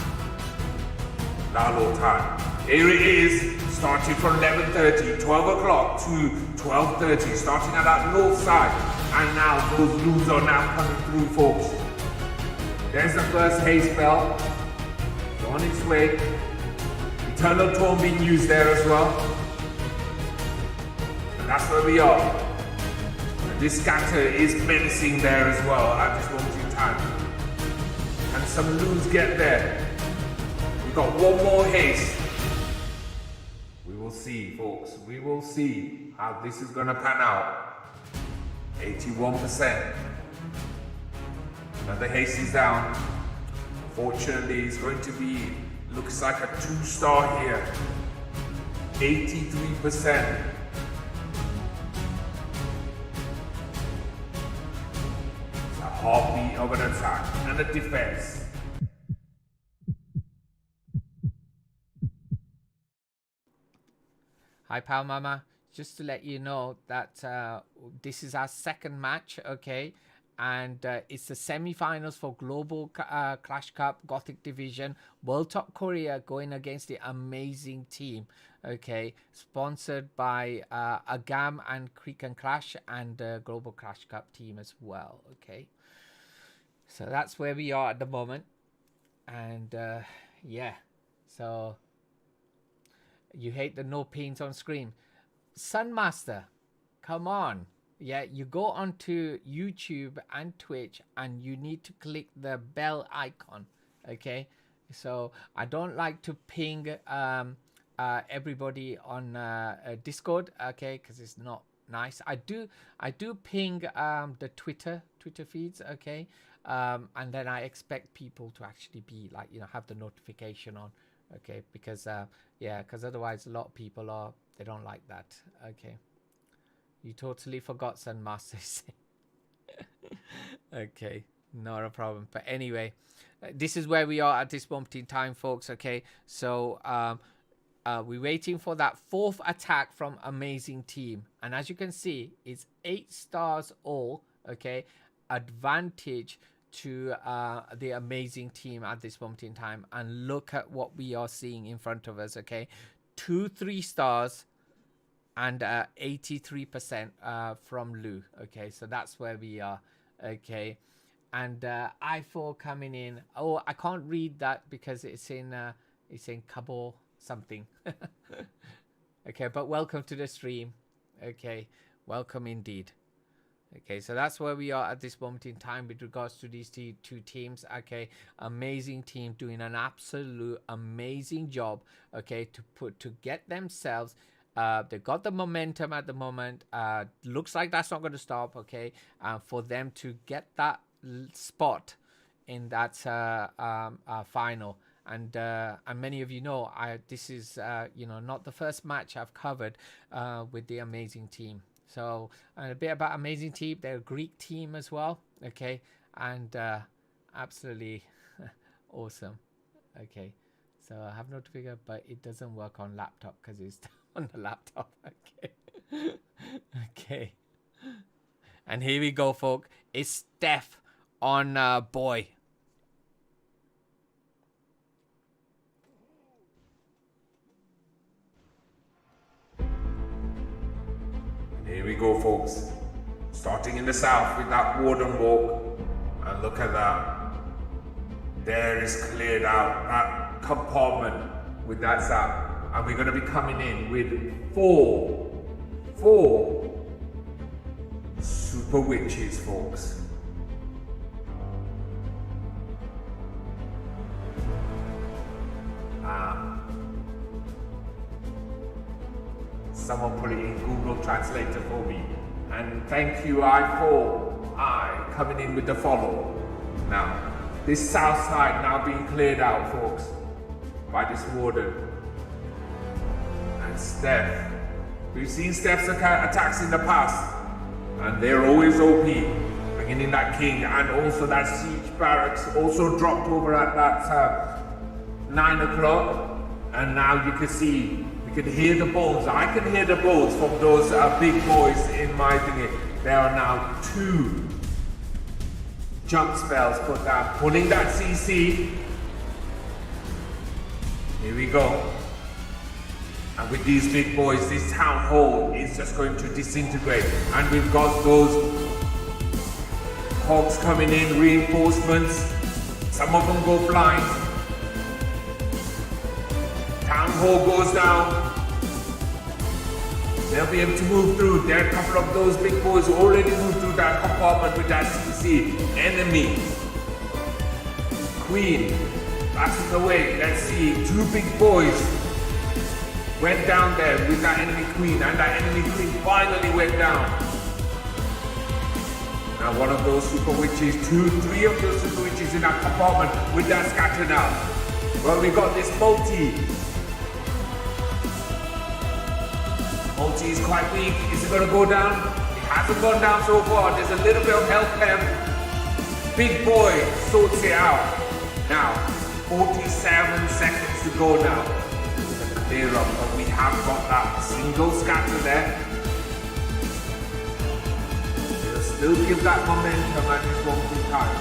Lalo time. Here it is, starting from 11:30, 12 o'clock to 12:30, starting at that north side. And now those loons are now coming through, folks. There's the first haze spell. It's on its way. Eternal Tome being used there as well. And that's where we are. And this scatter is menacing there as well at this moment in time. And some loons get there. We've got 1 more haste. We will see, folks. We will see how this is going to pan out. 81%. Another haste is down. Unfortunately, it's going to be, looks like a 2-star here. 83%. It's a heartbeat of an attack and a defense. Hi, Pal Mama. Just to let you know that this is our 2nd match, okay? And it's the semi-finals for Global Clash Cup Gothic Division. World Top Korea going against the amazing team, okay? Sponsored by Agam and Creek and Clash and Global Clash Cup team as well, okay? So that's where we are at the moment. And yeah, so you hate the no paint on screen. Sunmaster, come on. Yeah, you go onto YouTube and Twitch and you need to click the bell icon, okay? So I don't like to ping everybody on Discord, okay, because it's not nice. I do ping the Twitter feeds, okay? And then I expect people to actually be like, you know, have the notification on, okay? Because yeah, because otherwise a lot of people they don't like that, okay? You totally forgot, Sunmaster. Okay, not a problem. But anyway, this is where we are at this moment in time, folks. Okay, so we're waiting for that 4th attack from amazing team, and as you can see, it's 8 stars all. Okay, advantage to the amazing team at this moment in time, and look at what we are seeing in front of us. Okay, 2 3 stars. And 83% from Lu. Okay, so that's where we are. Okay, and I4 coming in. Oh, I can't read that because it's in Kabul something. Okay, but welcome to the stream. Okay, welcome indeed. Okay, so that's where we are at this moment in time with regards to these 2 teams. Okay, amazing team doing an absolute amazing job. Okay, to get themselves. They got the momentum at the moment. Looks like that's not going to stop. Okay, for them to get that spot in that final. And many of you know, this is you know, not the first match I've covered with the amazing team. So a bit about amazing team. They're a Greek team as well. Okay, and absolutely awesome. Okay, so I have notification, but it doesn't work on laptop because it's on the laptop. Okay. Okay, and here we go, folk. It's Steph on boy. Here we go, folks. Starting in the south with that warden walk. And look at that. There is cleared out that compartment with that zap. And we're going to be coming in with four super witches, folks. Someone put it in Google Translator for me. And thank you, I coming in with the follow. Now, this south side now being cleared out, folks, by this warden. And Steph. We've seen Steph's attacks in the past, and they're always OP. Bringing in that king, and also that siege barracks also dropped over at that 9 o'clock. And now you can see, we can hear the bones. I can hear the bones from those big boys in my thingy. There are now 2 jump spells put down, pulling that CC. Here we go. And with these big boys, this town hall is just going to disintegrate. And we've got those hogs coming in, reinforcements. Some of them go blind. Town hall goes down. They'll be able to move through. There are a couple of those big boys who already moved through that compartment with that CC. Enemy. Queen. Passing away. Let's see. 2 big boys went down there with that enemy queen, and that enemy queen finally went down. Now one of those super witches, 3 of those super witches in that compartment with that scatter now. Well, we got this multi. Multi is quite weak. Is it going to go down? It hasn't gone down so far. There's a little bit of health left. Big boy sorts it out. Now, 47 seconds to go now. Clear up, but we have got that single scatter there. We'll still give that momentum at this moment in time.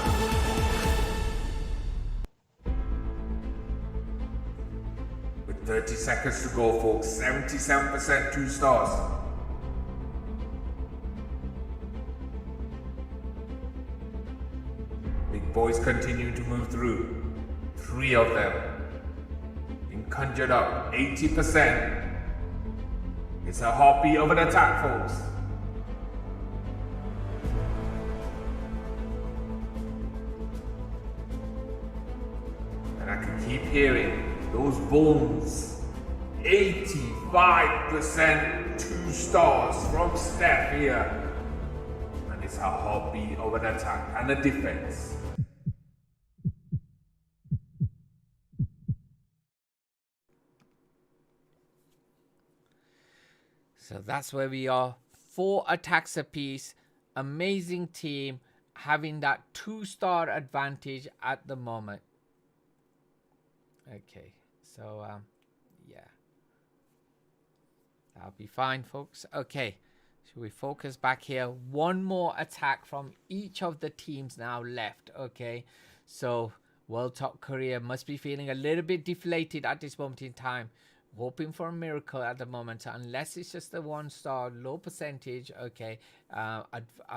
With 30 seconds to go, folks, 77% 2 stars. Big boys continue to move through. 3 of them conjured up, 80%. It's a heartbeat of an attack, folks. And I can keep hearing those bones. 85% 2 stars from Steph here. And it's a heartbeat of an attack and a defense. So that's where we are. 4 attacks apiece. Amazing team having that 2-star advantage at the moment. Okay, so yeah, that'll be fine, folks. Okay, should we focus back here? 1 more attack from each of the teams now left. Okay, so World Top Korea must be feeling a little bit deflated at this moment in time. Hoping for a miracle at the moment, unless it's just a 1-star, low percentage. Okay, a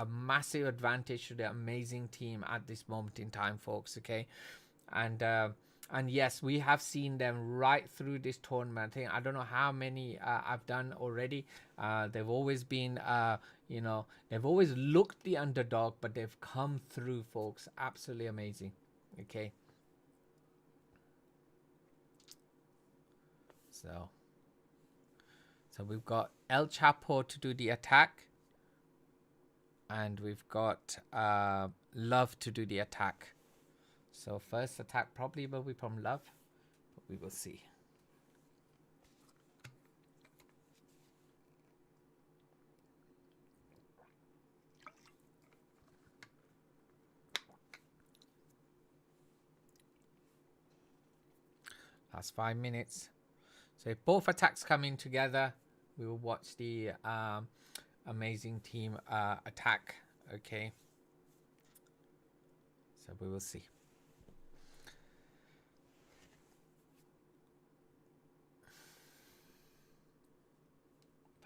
massive advantage to the amazing team at this moment in time, folks. Okay, and yes, we have seen them right through this tournament. I don't know how many I've done already. They've always been, you know, they've always looked the underdog, but they've come through, folks. Absolutely amazing. Okay. So we've got El Chapo to do the attack, and we've got Love to do the attack. So first attack probably will be from Love, but we will see. Last 5 minutes. So if both attacks come in together, we will watch the amazing team attack. Okay. So we will see.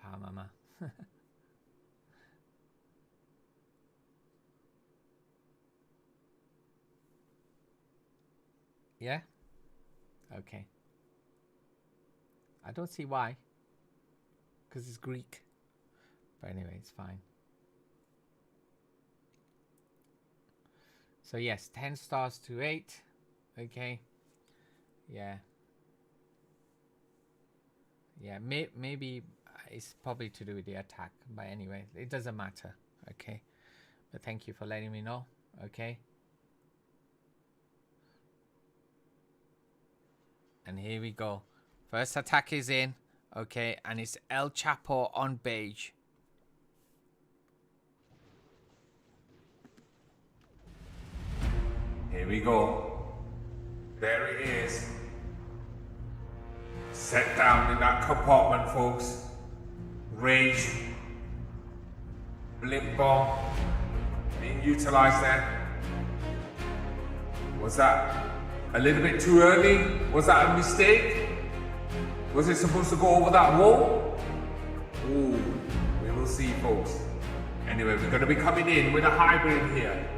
Pa mama. Yeah? Okay. I don't see why. Because it's Greek. But anyway, it's fine. So yes, 10 stars to 8. Okay. Yeah. Yeah, maybe it's probably to do with the attack. But anyway, it doesn't matter. Okay. But thank you for letting me know. Okay. And here we go. First attack is in. Okay. And it's El Chapo on beige. Here we go. There it is. Set down in that compartment, folks. Rage. Blimp bomb. Being utilized there. Was that a little bit too early? Was that a mistake? Was it supposed to go over that wall? Ooh, we will see, folks. Anyway, we're going to be coming in with a hybrid here.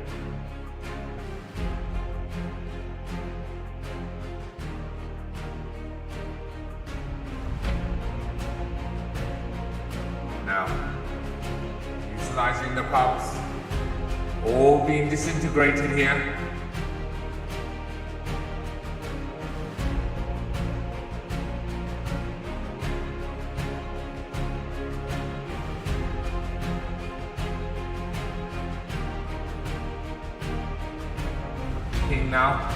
Now, utilizing the pumps, all being disintegrated here. King now.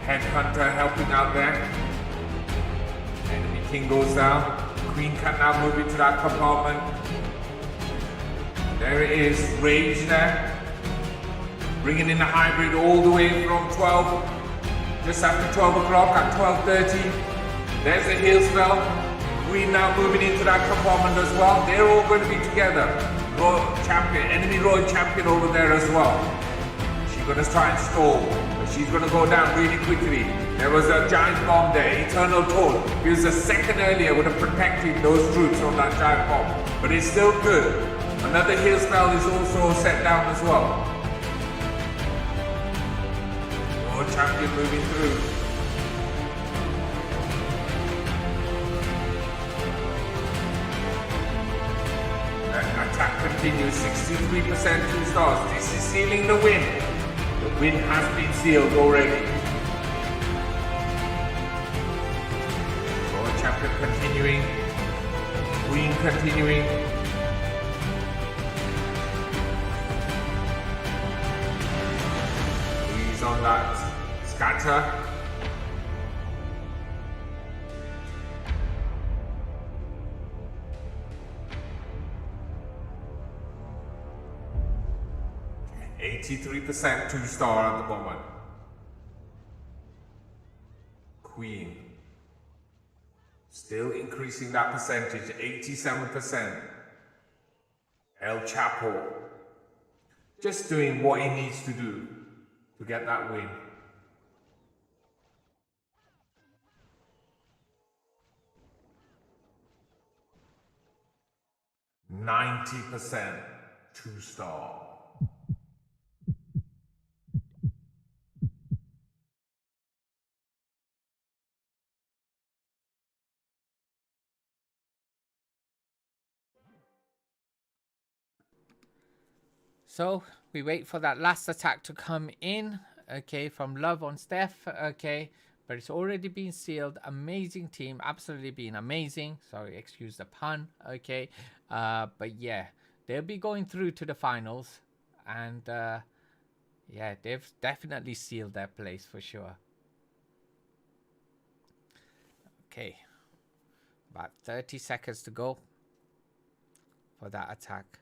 Headhunter helping out there. Enemy king goes down. Queen can now move into that compartment. There it is, Rage there. Bringing in the hybrid all the way from 12, just after 12 o'clock at 12:30. There's the heal spell. Queen now moving into that compartment as well. They're all going to be together. Royal Champion, enemy Royal Champion over there as well. She's going to try and stall, but she's going to go down really quickly. There was a giant bomb there, Eternal Toll. He was a second earlier, would have protected those troops from that giant bomb. But it's still good. Another heal spell is also set down as well. Royal Champion moving through. Attack continues, 63% 2 stars. This is sealing the win. The win has been sealed already. Royal Champion continuing. Queen continuing. He's on that scatter. %, 2-star at the moment. Queen. Still increasing that percentage, 87%. El Chapo. Just doing what he needs to do to get that win. %, 2-star. So we wait for that last attack to come in, okay, from Love on Steph, okay, but it's already been sealed. Amazing team, absolutely been amazing. Sorry, excuse the pun, okay, but yeah, they'll be going through to the finals, and yeah, they've definitely sealed their place for sure. Okay, about 30 seconds to go for that attack.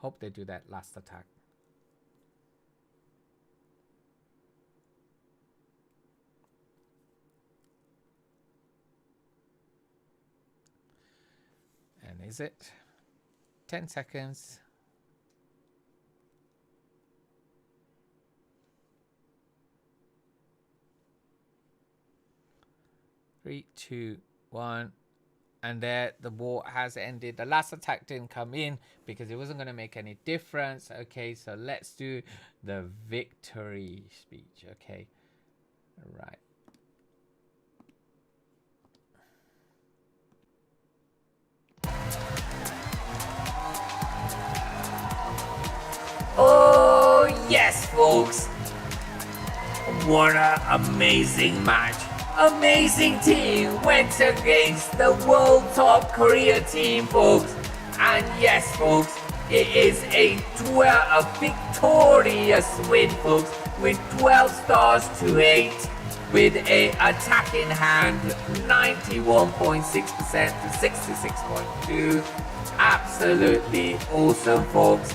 Hope they do that last attack. And is it 10 seconds? 3, 2, 1, And there the war has ended. The last attack didn't come in because it wasn't going to make any difference. Okay, so let's do the victory speech. Okay, all right. Oh yes, folks, what an amazing match. Amazing team went against the world top Korea team, folks. And yes, folks, it is a victorious win, folks, with 12 stars to 8, with a attack in hand 91.6% to 66.2. Absolutely awesome, folks.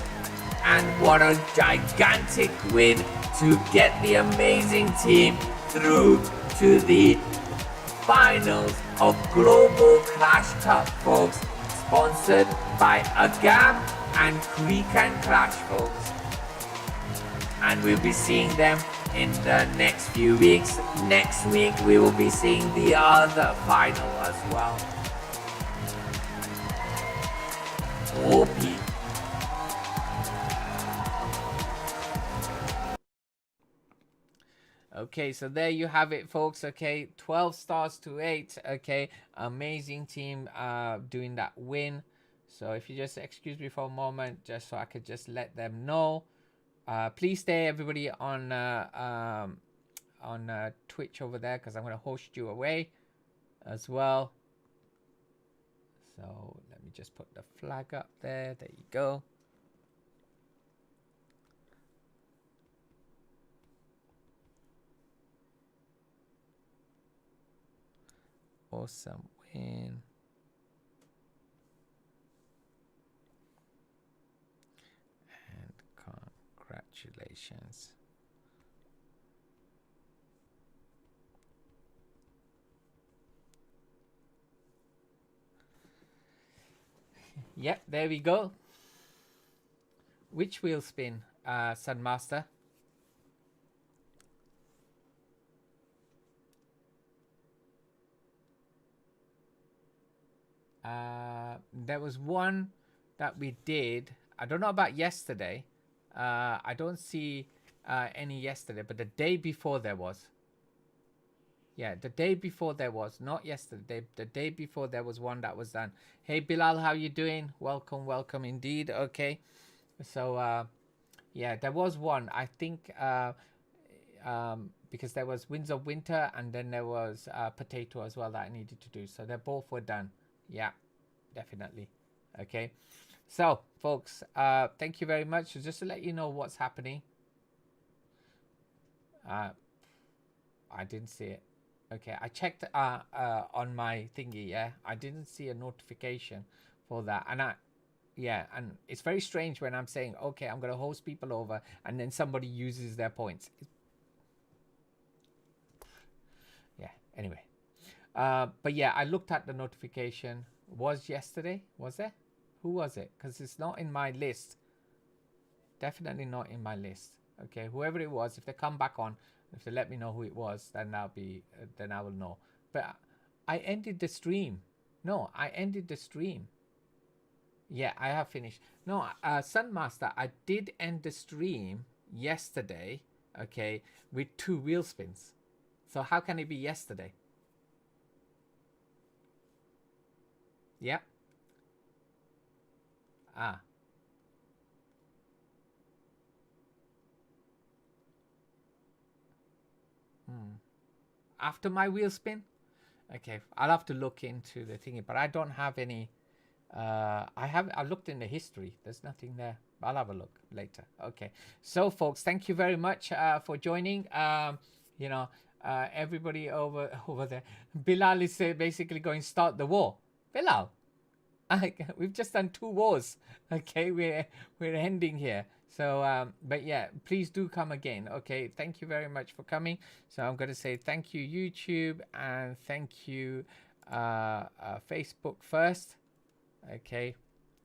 And what a gigantic win to get the amazing team through to the finals of Global Clash Cup, folks, sponsored by Agam and Creek and Clash, folks. And we'll be seeing them in the next few weeks. Next week we will be seeing the other final as well. OP. Okay, so there you have it, folks. Okay, 12 stars to 8. Okay, amazing team doing that win. So if you just excuse me for a moment, just so I could just let them know. Please stay, everybody, on Twitch over there, because I'm going to host you away as well. So let me just put the flag up there. There you go. Awesome win. And congratulations. Yep, there we go. Which wheel spin, Sunmaster? There was one that we did. I don't know about yesterday. I don't see any yesterday, but the day before there was. Yeah, the day before there was, not yesterday. The day before there was one that was done. Hey Bilal, how you doing? Welcome, welcome indeed. Okay, so yeah, there was one. I think because there was Winds of Winter and then there was Potato as well that I needed to do. So they both were done. Yeah, definitely. Okay, so folks, thank you very much. So just to let you know what's happening. I didn't see it. Okay, I checked on my thingy. Yeah, I didn't see a notification for that, and yeah, and it's very strange when I'm saying, okay, I'm gonna host people over, and then somebody uses their points. Yeah. Anyway, but yeah, I looked at the notification. Was yesterday? Was there? Who was it? Because it's not in my list. Definitely not in my list. Okay, whoever it was, if they come back on, if they let me know who it was, then I'll be, then I will know. But I ended the stream. No, I ended the stream. Yeah, I have finished. No, Sunmaster, I did end the stream yesterday. Okay, with 2 wheel spins. So how can it be yesterday? Yeah. Ah. After my wheel spin? Okay, I'll have to look into the thingy, but I don't have any. I looked in the history. There's nothing there. I'll have a look later. Okay. So, folks, thank you very much for joining. You know, everybody over there. Bilal is basically going to start the war. Bilal, we've just done 2 wars. Okay, we're ending here. So, but yeah, please do come again. Okay, thank you very much for coming. So I'm going to say thank you, YouTube, and thank you, Facebook first. Okay,